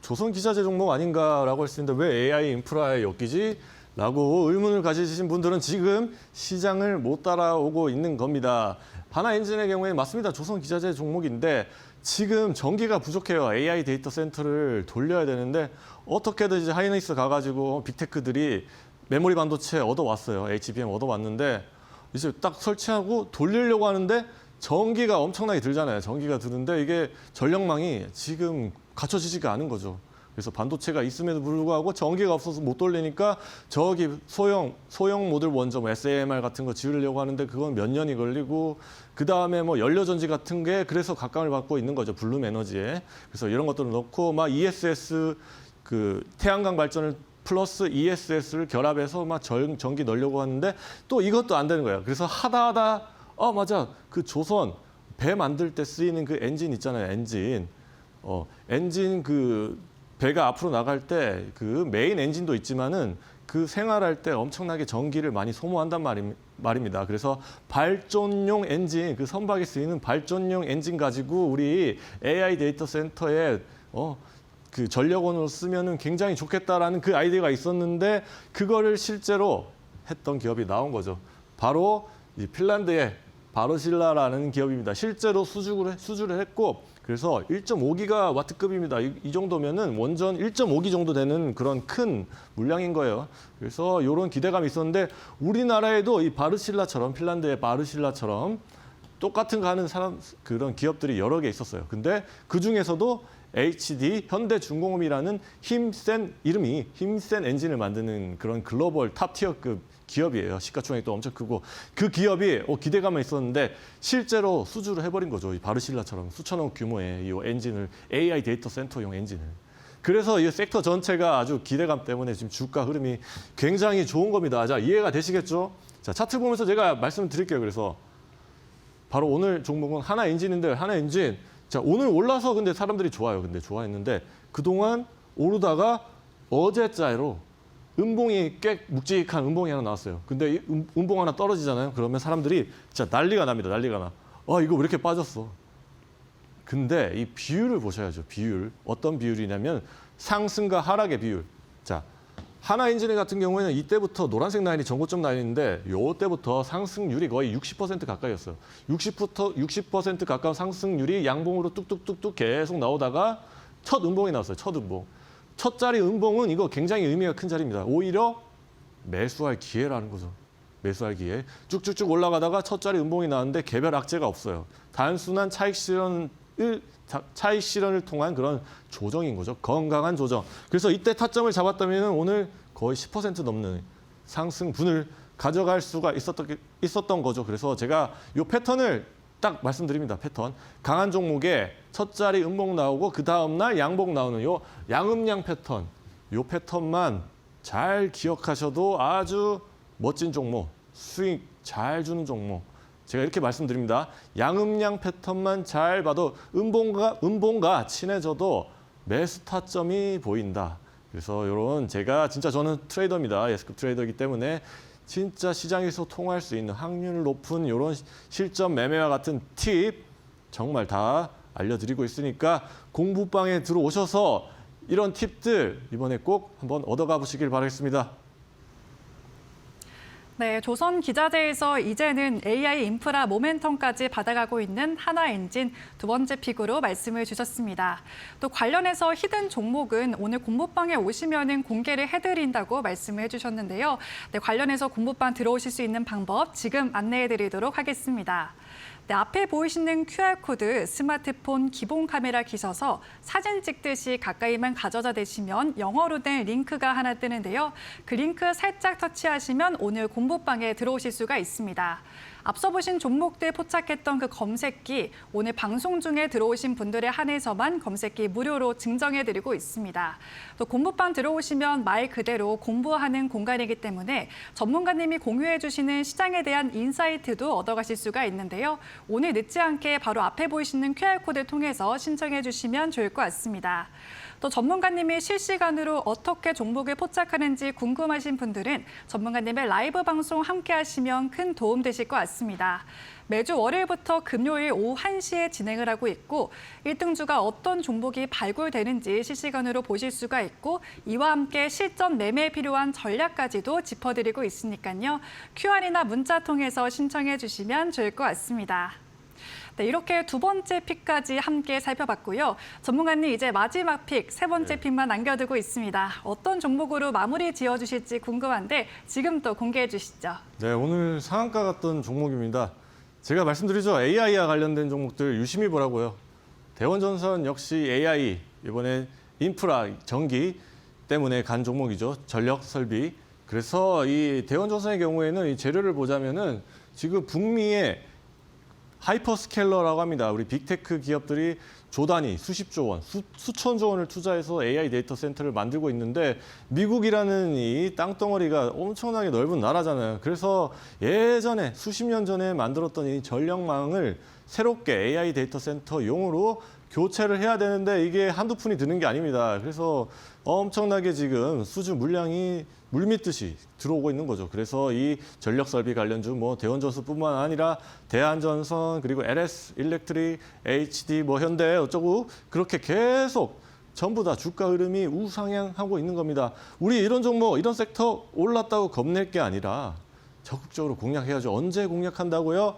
조선 기자재 종목 아닌가라고 할 수 있는데 왜 AI 인프라에 엮이지? 라고 의문을 가지신 분들은 지금 시장을 못 따라오고 있는 겁니다. 하나 엔진의 경우에 맞습니다. 조선 기자재 종목인데 지금 전기가 부족해요. AI 데이터 센터를 돌려야 되는데 어떻게든 이제 하이닉스 가가지고 빅테크들이 메모리 반도체 얻어왔어요. HBM 얻어왔는데 이제 딱 설치하고 돌리려고 하는데 전기가 엄청나게 들잖아요. 전기가 드는데 이게 전력망이 지금 갖춰지지가 않은 거죠. 그래서 반도체가 있음에도 불구하고 전기가 없어서 못 돌리니까 저기 소형 모듈 원점 SAMR 같은 거 지으려고 하는데 그건 몇 년이 걸리고 그다음에 뭐 연료전지 같은 게 그래서 각광을 받고 있는 거죠. 블룸 에너지에. 그래서 이런 것들을 넣고 막 ESS 그 태양광 발전을 플러스 ESS를 결합해서 막 전기 넣으려고 하는데 또 이것도 안 되는 거예요. 그래서 하다 맞아. 그 조선 배 만들 때 쓰이는 그 엔진 있잖아요. 엔진 그 배가 앞으로 나갈 때 그 메인 엔진도 있지만은 그 생활할 때 엄청나게 전기를 많이 소모한단 말입니다. 그래서 발전용 엔진, 그 선박에 쓰이는 발전용 엔진 가지고 우리 AI 데이터 센터에 그 전력원으로 쓰면은 굉장히 좋겠다라는 그 아이디어가 있었는데 그거를 실제로 했던 기업이 나온 거죠. 바로 이 핀란드의 바르실라라는 기업입니다. 실제로 수주를 했고 그래서 1.5기가와트급입니다. 이 정도면은 원전 1.5기 정도 되는 그런 큰 물량인 거예요. 그래서 이런 기대감이 있었는데 우리나라에도 이 바르실라처럼 핀란드의 바르실라처럼 똑같은 거 하는 그런 기업들이 여러 개 있었어요. 근데 그 중에서도 HD 현대중공업이라는 힘센 엔진을 만드는 그런 글로벌 탑티어급 기업이에요. 시가총액이 또 엄청 크고 그 기업이 기대감은 있었는데 실제로 수주를 해버린 거죠. 이 바르실라처럼 수천억 규모의 이 엔진을 AI 데이터 센터용 엔진을. 그래서 이 섹터 전체가 아주 기대감 때문에 지금 주가 흐름이 굉장히 좋은 겁니다. 자, 이해가 되시겠죠? 자, 차트 보면서 제가 말씀을 드릴게요. 그래서 바로 오늘 종목은 하나 엔진인데 하나 엔진. 자, 오늘 올라서 근데 사람들이 좋아했는데 그동안 오르다가 어제자로 음봉이 꽤 묵직한 음봉이 하나 나왔어요. 근데 이 음봉 하나 떨어지잖아요. 그러면 사람들이 진짜 난리가 납니다. 난리가 나. 이거 왜 이렇게 빠졌어? 근데 이 비율을 보셔야죠. 비율. 어떤 비율이냐면 상승과 하락의 비율. 자, 하나 엔진 같은 경우에는 이때부터 노란색 라인이 전고점 라인인데 요때부터 상승률이 거의 60% 가까이였어요. 60% 가까운 상승률이 양봉으로 뚝뚝뚝뚝 계속 나오다가 첫 음봉이 나왔어요. 첫 음봉. 첫 자리 음봉은 이거 굉장히 의미가 큰 자리입니다. 오히려 매수할 기회라는 거죠. 매수할 기회. 쭉쭉쭉 올라가다가 첫 자리 음봉이 나왔는데 개별 악재가 없어요. 단순한 차익 실현을 통한 그런 조정인 거죠. 건강한 조정. 그래서 이때 타점을 잡았다면 오늘 거의 10% 넘는 상승분을 가져갈 수가 있었던 거죠. 그래서 제가 이 패턴을 딱 말씀드립니다. 패턴. 강한 종목에 첫 자리 음봉 나오고 그 다음 날 양봉 나오는 요 양음양 패턴. 요 패턴만 잘 기억하셔도 아주 멋진 종목, 수익 잘 주는 종목. 제가 이렇게 말씀드립니다. 양음양 패턴만 잘 봐도 음봉과 친해져도 매수 타점이 보인다. 그래서 이런 저는 트레이더입니다. S급 트레이더이기 때문에 진짜 시장에서 통할 수 있는 확률 높은 이런 실전 매매와 같은 팁 정말 다 알려드리고 있으니까 공부방에 들어오셔서 이런 팁들 이번에 꼭 한번 얻어가 보시길 바라겠습니다. 네, 조선 기자재에서 이제는 AI 인프라 모멘텀까지 받아가고 있는 하나엔진 두 번째 픽으로 말씀을 주셨습니다. 또 관련해서 히든 종목은 오늘 공부방에 오시면은 공개를 해드린다고 말씀을 해주셨는데요. 네, 관련해서 공부방 들어오실 수 있는 방법 지금 안내해드리도록 하겠습니다. 네, 앞에 보이시는 QR코드 스마트폰 기본 카메라 키셔서 사진 찍듯이 가까이만 가져다 대시면 영어로 된 링크가 하나 뜨는데요. 그 링크 살짝 터치하시면 오늘 공부방에 들어오실 수가 있습니다. 앞서 보신 종목들 포착했던 그 검색기, 오늘 방송 중에 들어오신 분들에 한해서만 검색기 무료로 증정해드리고 있습니다. 또 공부방 들어오시면 말 그대로 공부하는 공간이기 때문에 전문가님이 공유해 주시는 시장에 대한 인사이트도 얻어가실 수가 있는데요. 오늘 늦지 않게 바로 앞에 보이시는 QR코드를 통해서 신청해 주시면 좋을 것 같습니다. 또 전문가님이 실시간으로 어떻게 종목을 포착하는지 궁금하신 분들은 전문가님의 라이브 방송 함께 하시면 큰 도움 되실 것 같습니다. 매주 월요일부터 금요일 오후 1시에 진행을 하고 있고 1등주가 어떤 종목이 발굴되는지 실시간으로 보실 수가 있고 이와 함께 실전 매매에 필요한 전략까지도 짚어드리고 있으니까요. QR이나 문자 통해서 신청해 주시면 좋을 것 같습니다. 네, 이렇게 두 번째 픽까지 함께 살펴봤고요. 전문가님 이제 마지막 픽, 세 번째 픽만 남겨두고 있습니다. 어떤 종목으로 마무리 지어주실지 궁금한데 지금 또 공개해 주시죠. 네, 오늘 상한가 갔던 종목입니다. 제가 말씀드리죠. AI와 관련된 종목들 유심히 보라고요. 대원전선 역시 AI, 이번에 인프라, 전기 때문에 간 종목이죠. 전력 설비. 그래서 이 대원전선의 경우에는 이 재료를 보자면은 지금 북미의 하이퍼스케일러라고 합니다. 우리 빅테크 기업들이 조 단위, 수십조 원, 수천조 원을 투자해서 AI 데이터 센터를 만들고 있는데 미국이라는 이 땅덩어리가 엄청나게 넓은 나라잖아요. 그래서 예전에 수십 년 전에 만들었던 이 전력망을 새롭게 AI 데이터 센터용으로 교체를 해야 되는데 이게 한두 푼이 드는 게 아닙니다. 그래서 엄청나게 지금 수주 물량이 물밀듯이 들어오고 있는 거죠. 그래서 이 전력 설비 관련주 뭐 대원전선뿐만 아니라 대한전선 그리고 LS 일렉트릭, HD 뭐 현대 어쩌고 그렇게 계속 전부 다 주가 흐름이 우상향하고 있는 겁니다. 우리 이런 종목, 이런 섹터 올랐다고 겁낼 게 아니라 적극적으로 공략해야죠. 언제 공략한다고요?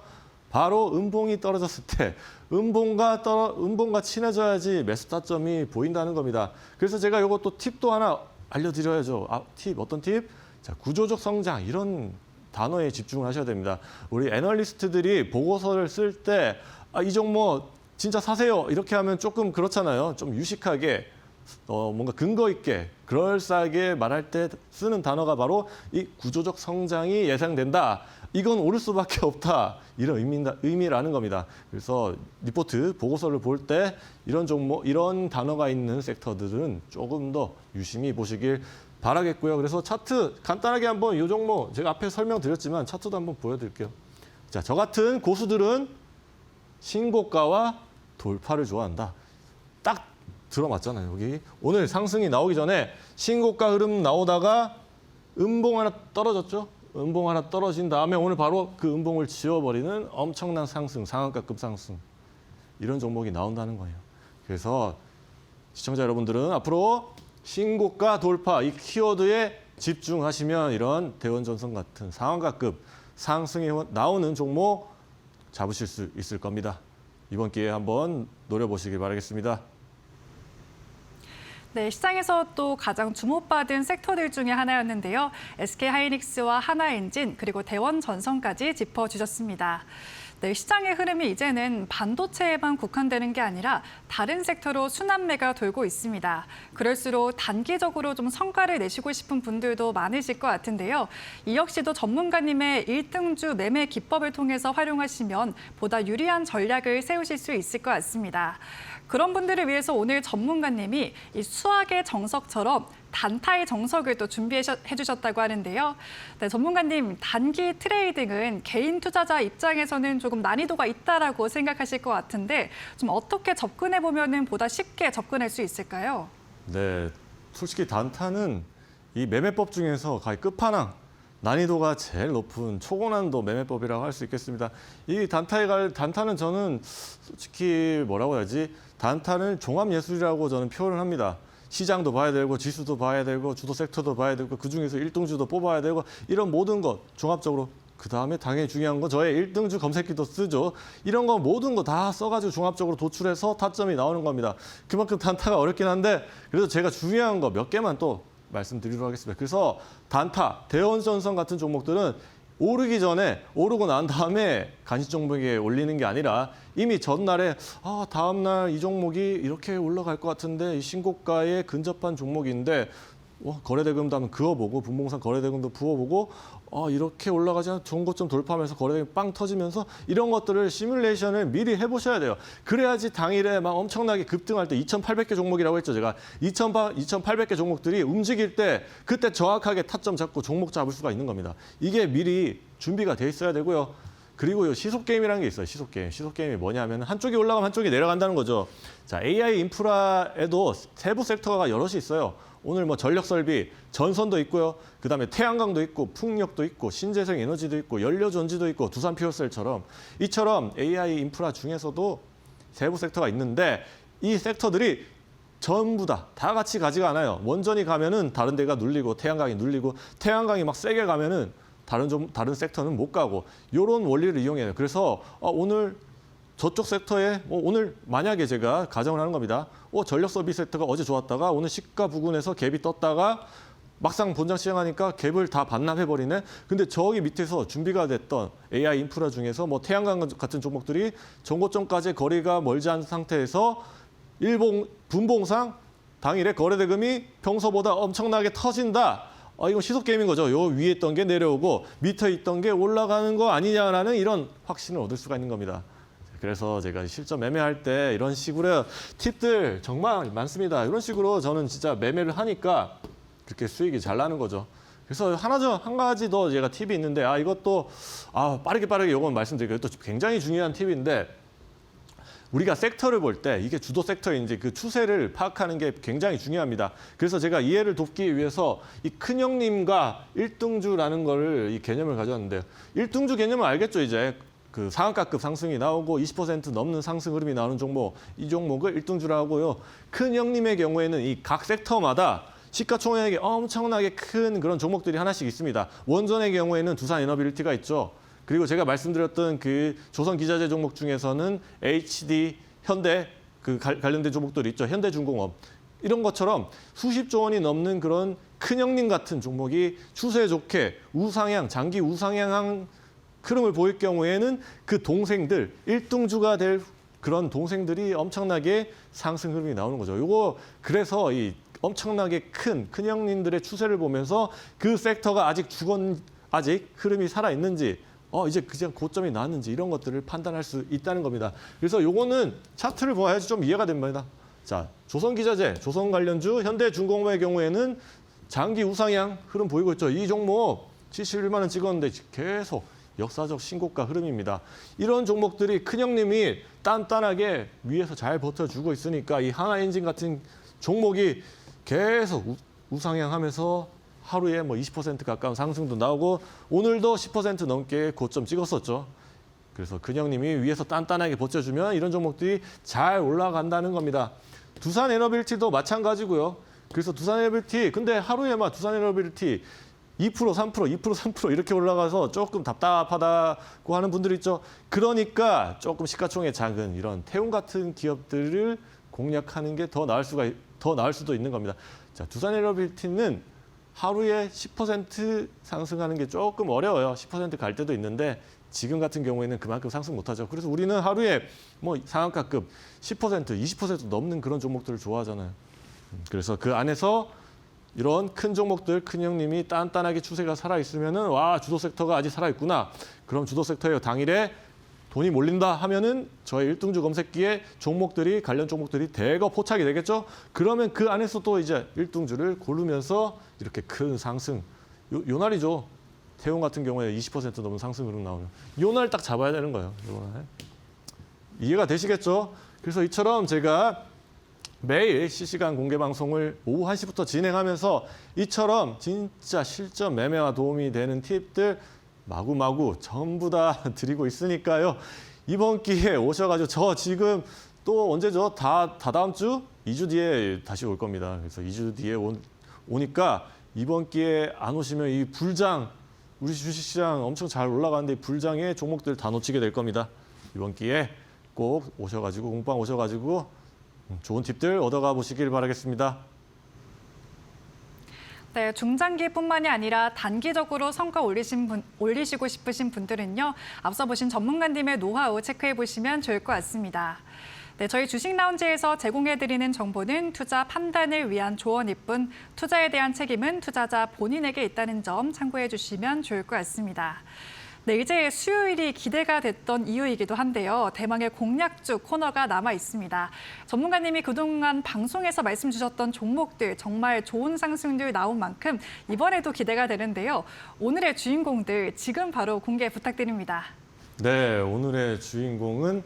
바로 음봉이 떨어졌을 때 음봉과 친해져야지 매수 타점이 보인다는 겁니다. 그래서 제가 이것도 팁도 하나 알려드려야죠. 팁, 어떤 팁? 자, 구조적 성장 이런 단어에 집중을 하셔야 됩니다. 우리 애널리스트들이 보고서를 쓸 때 이 종목 진짜 사세요 이렇게 하면 조금 그렇잖아요. 좀 유식하게 뭔가 근거 있게 그럴싸하게 말할 때 쓰는 단어가 바로 이 구조적 성장이 예상된다. 이건 오를 수밖에 없다. 이런 의미라는 겁니다. 그래서 리포트, 보고서를 볼 때 이런 종목, 이런 단어가 있는 섹터들은 조금 더 유심히 보시길 바라겠고요. 그래서 차트 간단하게 한번 이 종목 제가 앞에 설명드렸지만 차트도 한번 보여드릴게요. 자, 저 같은 고수들은 신고가와 돌파를 좋아한다. 딱 들어맞잖아요. 여기 오늘 상승이 나오기 전에 신고가 흐름 나오다가 음봉 하나 떨어졌죠. 음봉 하나 떨어진 다음에 오늘 바로 그 음봉을 지워버리는 엄청난 상승, 상한가급 상승. 이런 종목이 나온다는 거예요. 그래서 시청자 여러분들은 앞으로 신고가 돌파 이 키워드에 집중하시면 이런 대원전선 같은 상한가급 상승이 나오는 종목 잡으실 수 있을 겁니다. 이번 기회에 한번 노려보시길 바라겠습니다. 네, 시장에서 또 가장 주목받은 섹터들 중에 하나였는데요. SK하이닉스와 하나엔진 그리고 대원전선까지 짚어주셨습니다. 네, 시장의 흐름이 이제는 반도체에만 국한되는 게 아니라 다른 섹터로 순환매가 돌고 있습니다. 그럴수록 단기적으로 좀 성과를 내시고 싶은 분들도 많으실 것 같은데요. 이 역시도 전문가님의 1등주 매매 기법을 통해서 활용하시면 보다 유리한 전략을 세우실 수 있을 것 같습니다. 그런 분들을 위해서 오늘 전문가님이 이 수학의 정석처럼 단타의 정석을 또 준비해 주셨다고 하는데요. 네, 전문가님, 단기 트레이딩은 개인 투자자 입장에서는 조금 난이도가 있다라고 생각하실 것 같은데 좀 어떻게 접근해 보면은 보다 쉽게 접근할 수 있을까요? 네, 솔직히 단타는 이 매매법 중에서 거의 끝판왕, 난이도가 제일 높은 초고난도 매매법이라고 할 수 있겠습니다. 이 단타는 저는 솔직히 뭐라고 해야지? 단타는 종합예술이라고 저는 표현을 합니다. 시장도 봐야 되고 지수도 봐야 되고 주도 섹터도 봐야 되고 그중에서 1등주도 뽑아야 되고 이런 모든 것 종합적으로 그다음에 당연히 중요한 건 저의 1등주 검색기도 쓰죠. 이런 거 모든 거 다 써가지고 종합적으로 도출해서 타점이 나오는 겁니다. 그만큼 단타가 어렵긴 한데 그래도 제가 중요한 거 몇 개만 또 말씀드리도록 하겠습니다. 그래서 단타, 대원전선 같은 종목들은 오르기 전에 오르고 난 다음에 간식 종목에 올리는 게 아니라 이미 전날에 다음 날 이 종목이 이렇게 올라갈 것 같은데 이 신고가에 근접한 종목인데 거래대금도 한번 그어보고 분봉상 거래대금도 부어보고 이렇게 올라가지 않아 좋은 것 좀 돌파하면서 거래대금 빵 터지면서 이런 것들을 시뮬레이션을 미리 해보셔야 돼요. 그래야지 당일에 막 엄청나게 급등할 때 2,800개 종목이라고 했죠. 제가 2,800개 종목들이 움직일 때 그때 정확하게 타점 잡고 종목 잡을 수가 있는 겁니다. 이게 미리 준비가 돼 있어야 되고요. 그리고 시속 게임이라는 게 있어요. 시속 게임. 시속 게임이 뭐냐면 한쪽이 올라가면 한쪽이 내려간다는 거죠. 자, AI 인프라에도 세부 섹터가 여럿이 있어요. 오늘 뭐 전력 설비, 전선도 있고요. 그다음에 태양광도 있고 풍력도 있고 신재생 에너지도 있고 연료 전지도 있고 두산 퓨어셀처럼 이처럼 AI 인프라 중에서도 세부 섹터가 있는데 이 섹터들이 전부 다 같이 가지가 않아요. 원전이 가면은 다른 데가 눌리고 태양광이 눌리고 태양광이 막 세게 가면은 다른 섹터는 못 가고 이런 원리를 이용해요. 그래서 오늘 저쪽 섹터에 오늘 만약에 제가 가정을 하는 겁니다. 전력 서비스 섹터가 어제 좋았다가 오늘 시가 부근에서 갭이 떴다가 막상 본장 시장하니까 갭을 다 반납해버리네. 근데 저기 밑에서 준비가 됐던 AI 인프라 중에서 뭐 태양광 같은 종목들이 전고점까지 거리가 멀지 않은 상태에서 분봉상 당일에 거래대금이 평소보다 엄청나게 터진다. 이건 시속 게임인 거죠. 요 위에 있던 게 내려오고 밑에 있던 게 올라가는 거 아니냐라는 이런 확신을 얻을 수가 있는 겁니다. 그래서 제가 실전 매매할 때 이런 식으로 팁들 정말 많습니다. 이런 식으로 저는 진짜 매매를 하니까 그렇게 수익이 잘 나는 거죠. 그래서 한 가지 더 제가 팁이 있는데 이것도 빠르게 이건 말씀드릴게요. 또 굉장히 중요한 팁인데 우리가 섹터를 볼 때 이게 주도 섹터인지 그 추세를 파악하는 게 굉장히 중요합니다. 그래서 제가 이해를 돕기 위해서 이 큰형님과 1등주라는 거를 이 개념을 가져왔는데요. 1등주 개념은 알겠죠, 이제. 그 상한가급 상승이 나오고 20% 넘는 상승 흐름이 나오는 종목, 이 종목을 1등주라고 하고요. 큰형님의 경우에는 이 각 섹터마다 시가총액이 엄청나게 큰 그런 종목들이 하나씩 있습니다. 원전의 경우에는 두산에너빌리티가 있죠. 그리고 제가 말씀드렸던 그 조선기자재 종목 중에서는 HD, 현대 관련된 종목들이 있죠. 현대중공업. 이런 것처럼 수십조 원이 넘는 그런 큰형님 같은 종목이 추세 좋게 장기 우상향한 흐름을 보일 경우에는 그 동생들, 1등주가 될 그런 동생들이 엄청나게 상승 흐름이 나오는 거죠. 그래서 이 엄청나게 큰형님들의 추세를 보면서 그 섹터가 아직 흐름이 살아있는지 이제 그냥 고점이 나왔는지 이런 것들을 판단할 수 있다는 겁니다. 그래서 요거는 차트를 봐야지 좀 이해가 됩니다. 자, 조선기자재, 조선관련주, 현대중공업의 경우에는 장기 우상향 흐름 보이고 있죠. 이 종목 71만 원 찍었는데 계속 역사적 신고가 흐름입니다. 이런 종목들이 큰형님이 단단하게 위에서 잘 버텨주고 있으니까 이 하나엔진 같은 종목이 계속 우상향하면서 하루에 뭐 20% 가까운 상승도 나오고 오늘도 10% 넘게 고점 찍었었죠. 그래서 큰형님이 위에서 단단하게 버텨주면 이런 종목들이 잘 올라간다는 겁니다. 두산에너빌티도 마찬가지고요. 그래서 두산에너빌티 근데 하루에 막 두산에너빌티 2%, 3%, 2%, 3% 이렇게 올라가서 조금 답답하다고 하는 분들이 있죠. 그러니까 조금 시가총액 작은 이런 태움 같은 기업들을 공략하는 게 더 나을 수도 있는 겁니다. 자, 두산에너빌티는 하루에 10% 상승하는 게 조금 어려워요. 10% 갈 때도 있는데 지금 같은 경우에는 그만큼 상승 못하죠. 그래서 우리는 하루에 뭐 상한가급 10%, 20% 넘는 그런 종목들을 좋아하잖아요. 그래서 그 안에서 이런 큰 종목들, 큰형님이 단단하게 추세가 살아있으면은 주도 섹터가 아직 살아있구나. 그럼 주도 섹터에 당일에 돈이 몰린다 하면은 저의 1등주 검색기에 관련 종목들이 대거 포착이 되겠죠. 그러면 그 안에서 또 이제 1등주를 고르면서 이렇게 큰 상승, 요 날이죠. 태용 같은 경우에 20% 넘는 상승 흐름 나오는 요 날 딱 잡아야 되는 거예요. 요날. 이해가 되시겠죠? 그래서 이처럼 제가 매일 실시간 공개 방송을 오후 1시부터 진행하면서 이처럼 진짜 실전 매매와 도움이 되는 팁들 마구마구 전부 다 드리고 있으니까요. 이번 기회에 오셔가지고 저 지금 또 언제죠? 다다음 주? 2주 뒤에 다시 올 겁니다. 그래서 2주 뒤에 오니까 이번 기회에 안 오시면 이 불장, 우리 주식시장 엄청 잘 올라가는데 불장의 종목들 다 놓치게 될 겁니다. 이번 기회에 꼭 오셔가지고 공방 오셔가지고 좋은 팁들 얻어가 보시길 바라겠습니다. 네, 중장기뿐만이 아니라 단기적으로 성과 올리시고 싶으신 분들은요. 앞서 보신 전문가님의 노하우 체크해 보시면 좋을 것 같습니다. 네, 저희 주식 라운지에서 제공해드리는 정보는 투자 판단을 위한 조언일 뿐 투자에 대한 책임은 투자자 본인에게 있다는 점 참고해 주시면 좋을 것 같습니다. 네, 이제 수요일이 기대가 됐던 이유이기도 한데요. 대망의 공략주 코너가 남아 있습니다. 전문가님이 그동안 방송에서 말씀 주셨던 종목들 정말 좋은 상승률 나온 만큼 이번에도 기대가 되는데요. 오늘의 주인공들 지금 바로 공개 부탁드립니다. 네, 오늘의 주인공은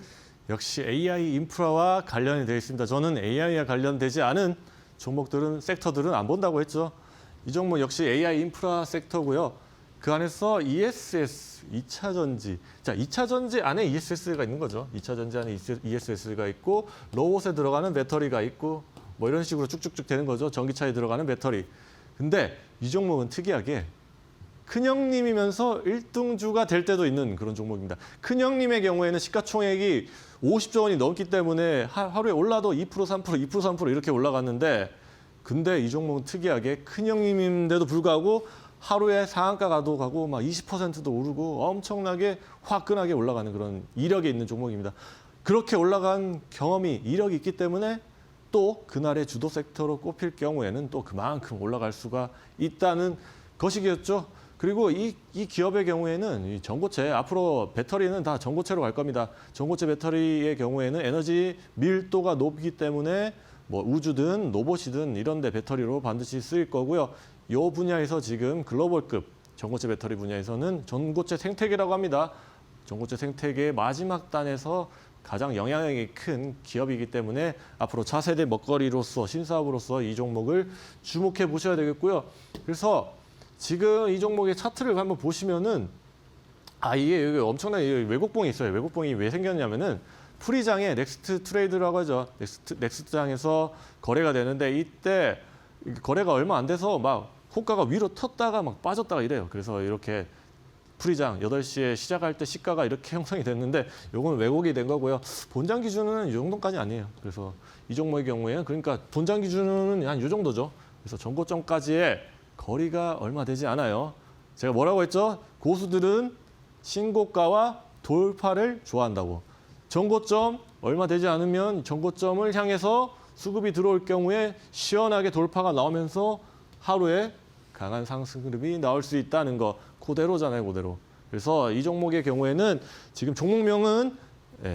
역시 AI 인프라와 관련이 되어 있습니다. 저는 AI와 관련되지 않은 종목들은, 섹터들은 안 본다고 했죠. 이 종목 역시 AI 인프라 섹터고요. 그 안에서 ESS, 2차 전지. 자, 2차 전지 안에 ESS가 있는 거죠. 2차 전지 안에 ESS가 있고 로봇에 들어가는 배터리가 있고 뭐 이런 식으로 쭉쭉쭉 되는 거죠. 전기차에 들어가는 배터리. 근데 이 종목은 특이하게 큰형님이면서 1등주가 될 때도 있는 그런 종목입니다. 큰형님의 경우에는 시가총액이 50조 원이 넘기 때문에 하루에 올라도 2%, 3%, 2%, 3% 이렇게 올라갔는데 근데 이 종목은 특이하게 큰형님인데도 불구하고 하루에 상한가 가도 가고 막 20%도 오르고 엄청나게 화끈하게 올라가는 그런 이력이 있는 종목입니다. 그렇게 올라간 경험이 이력이 있기 때문에 또 그날의 주도 섹터로 꼽힐 경우에는 또 그만큼 올라갈 수가 있다는 것이겠죠. 그리고 이 기업의 경우에는 이 전고체, 앞으로 배터리는 다 전고체로 갈 겁니다. 전고체 배터리의 경우에는 에너지 밀도가 높기 때문에 뭐 우주든 로봇이든 이런 데 배터리로 반드시 쓰일 거고요. 이 분야에서 지금 글로벌급 전고체 배터리 분야에서는 전고체 생태계라고 합니다. 전고체 생태계의 마지막 단에서 가장 영향력이 큰 기업이기 때문에 앞으로 차세대 먹거리로서 신사업으로서 이 종목을 주목해 보셔야 되겠고요. 그래서 지금 이 종목의 차트를 한번 보시면은 이게 엄청난 왜곡봉이 있어요. 왜곡봉이 왜 생겼냐면은 프리장에 넥스트 트레이드라고 하죠. 넥스트장에서 거래가 되는데 이때 거래가 얼마 안 돼서 막 호가가 위로 텄다가 막 빠졌다가 이래요. 그래서 이렇게 프리장 8시에 시작할 때 시가가 이렇게 형성이 됐는데 요건 왜곡이 된 거고요. 본장 기준은 이 정도까지 아니에요. 그래서 이 종목의 경우에는 그러니까 본장 기준은 한 이 정도죠. 그래서 전고점까지의 거리가 얼마 되지 않아요. 제가 뭐라고 했죠? 고수들은 신고가와 돌파를 좋아한다고. 전고점 얼마 되지 않으면 전고점을 향해서 수급이 들어올 경우에 시원하게 돌파가 나오면서 하루에 강한 상승 흐름이 나올 수 있다는 거. 그대로잖아요, 그대로. 그래서 이 종목의 경우에는 지금 종목명은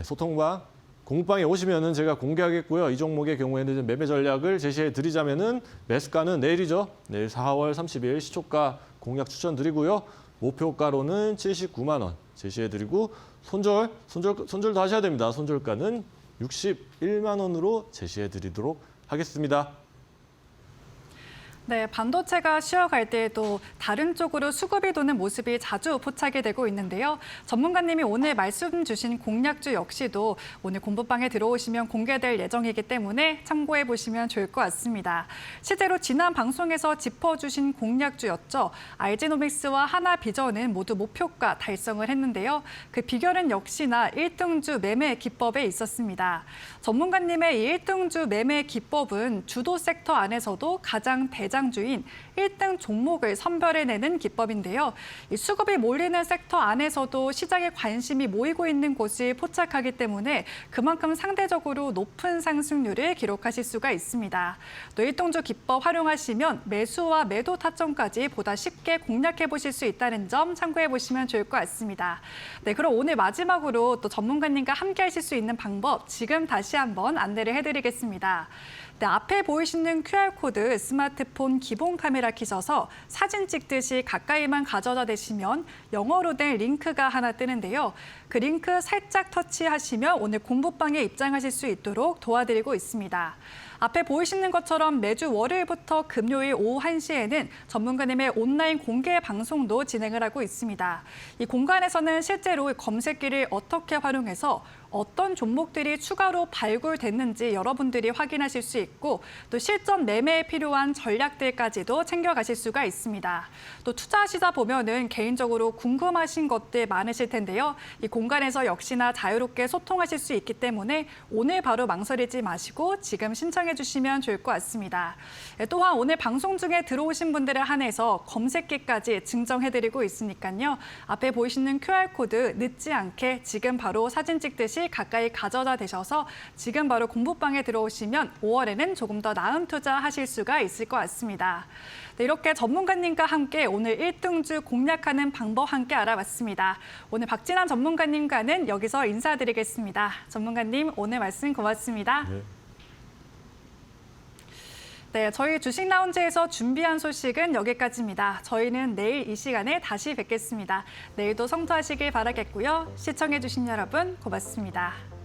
소통방, 공방에 오시면은 제가 공개하겠고요. 이 종목의 경우에는 매매 전략을 제시해 드리자면은 매수가는 내일이죠. 내일 4월 30일 시초가 공략 추천드리고요. 목표가로는 79만 원 제시해 드리고 손절도 하셔야 됩니다. 손절가는 61만 원으로 제시해 드리도록 하겠습니다. 네, 반도체가 쉬어갈 때에도 다른 쪽으로 수급이 도는 모습이 자주 포착이 되고 있는데요. 전문가님이 오늘 말씀 주신 공략주 역시도 오늘 공부방에 들어오시면 공개될 예정이기 때문에 참고해 보시면 좋을 것 같습니다. 실제로 지난 방송에서 짚어주신 공략주였죠. RG노믹스와 하나비전은 모두 목표가 달성을 했는데요. 그 비결은 역시나 1등주 매매 기법에 있었습니다. 전문가님의 이 1등주 매매 기법은 주도 섹터 안에서도 가장 대장주인 1등 종목을 선별해내는 기법인데요. 이 수급이 몰리는 섹터 안에서도 시장에 관심이 모이고 있는 곳이 포착하기 때문에 그만큼 상대적으로 높은 상승률을 기록하실 수가 있습니다. 또 1등주 기법 활용하시면 매수와 매도 타점까지 보다 쉽게 공략해 보실 수 있다는 점 참고해 보시면 좋을 것 같습니다. 네, 그럼 오늘 마지막으로 또 전문가님과 함께 하실 수 있는 방법 지금 다시 한번 안내를 해드리겠습니다. 네, 앞에 보이시는 QR코드 스마트폰 기본 카메라 켜셔서 사진 찍듯이 가까이만 가져다 대시면 영어로 된 링크가 하나 뜨는데요. 그 링크 살짝 터치하시면 오늘 공부방에 입장하실 수 있도록 도와드리고 있습니다. 앞에 보이시는 것처럼 매주 월요일부터 금요일 오후 1시에는 전문가님의 온라인 공개 방송도 진행을 하고 있습니다. 이 공간에서는 실제로 검색기를 어떻게 활용해서 어떤 종목들이 추가로 발굴됐는지 여러분들이 확인하실 수 있고 또 실전 매매에 필요한 전략들까지도 챙겨가실 수가 있습니다. 또 투자하시다 보면은 개인적으로 궁금하신 것들 많으실 텐데요. 이 공간에서 역시나 자유롭게 소통하실 수 있기 때문에 오늘 바로 망설이지 마시고 지금 신청해 신청해 주시면 좋을 것 같습니다. 또한 오늘 방송 중에 들어오신 분들에 한해서 검색기까지 증정해드리고 있으니까요. 앞에 보이시는 QR코드 늦지 않게 지금 바로 사진 찍듯이 가까이 가져다 대셔서 지금 바로 공부방에 들어오시면 5월에는 조금 더 나은 투자하실 수가 있을 것 같습니다. 네, 이렇게 전문가님과 함께 오늘 1등주 공략하는 방법 함께 알아봤습니다. 오늘 박진환 전문가님과는 여기서 인사드리겠습니다. 전문가님, 오늘 말씀 고맙습니다. 네. 네, 저희 주식라운지에서 준비한 소식은 여기까지입니다. 저희는 내일 이 시간에 다시 뵙겠습니다. 내일도 성투하시길 바라겠고요. 시청해주신 여러분 고맙습니다.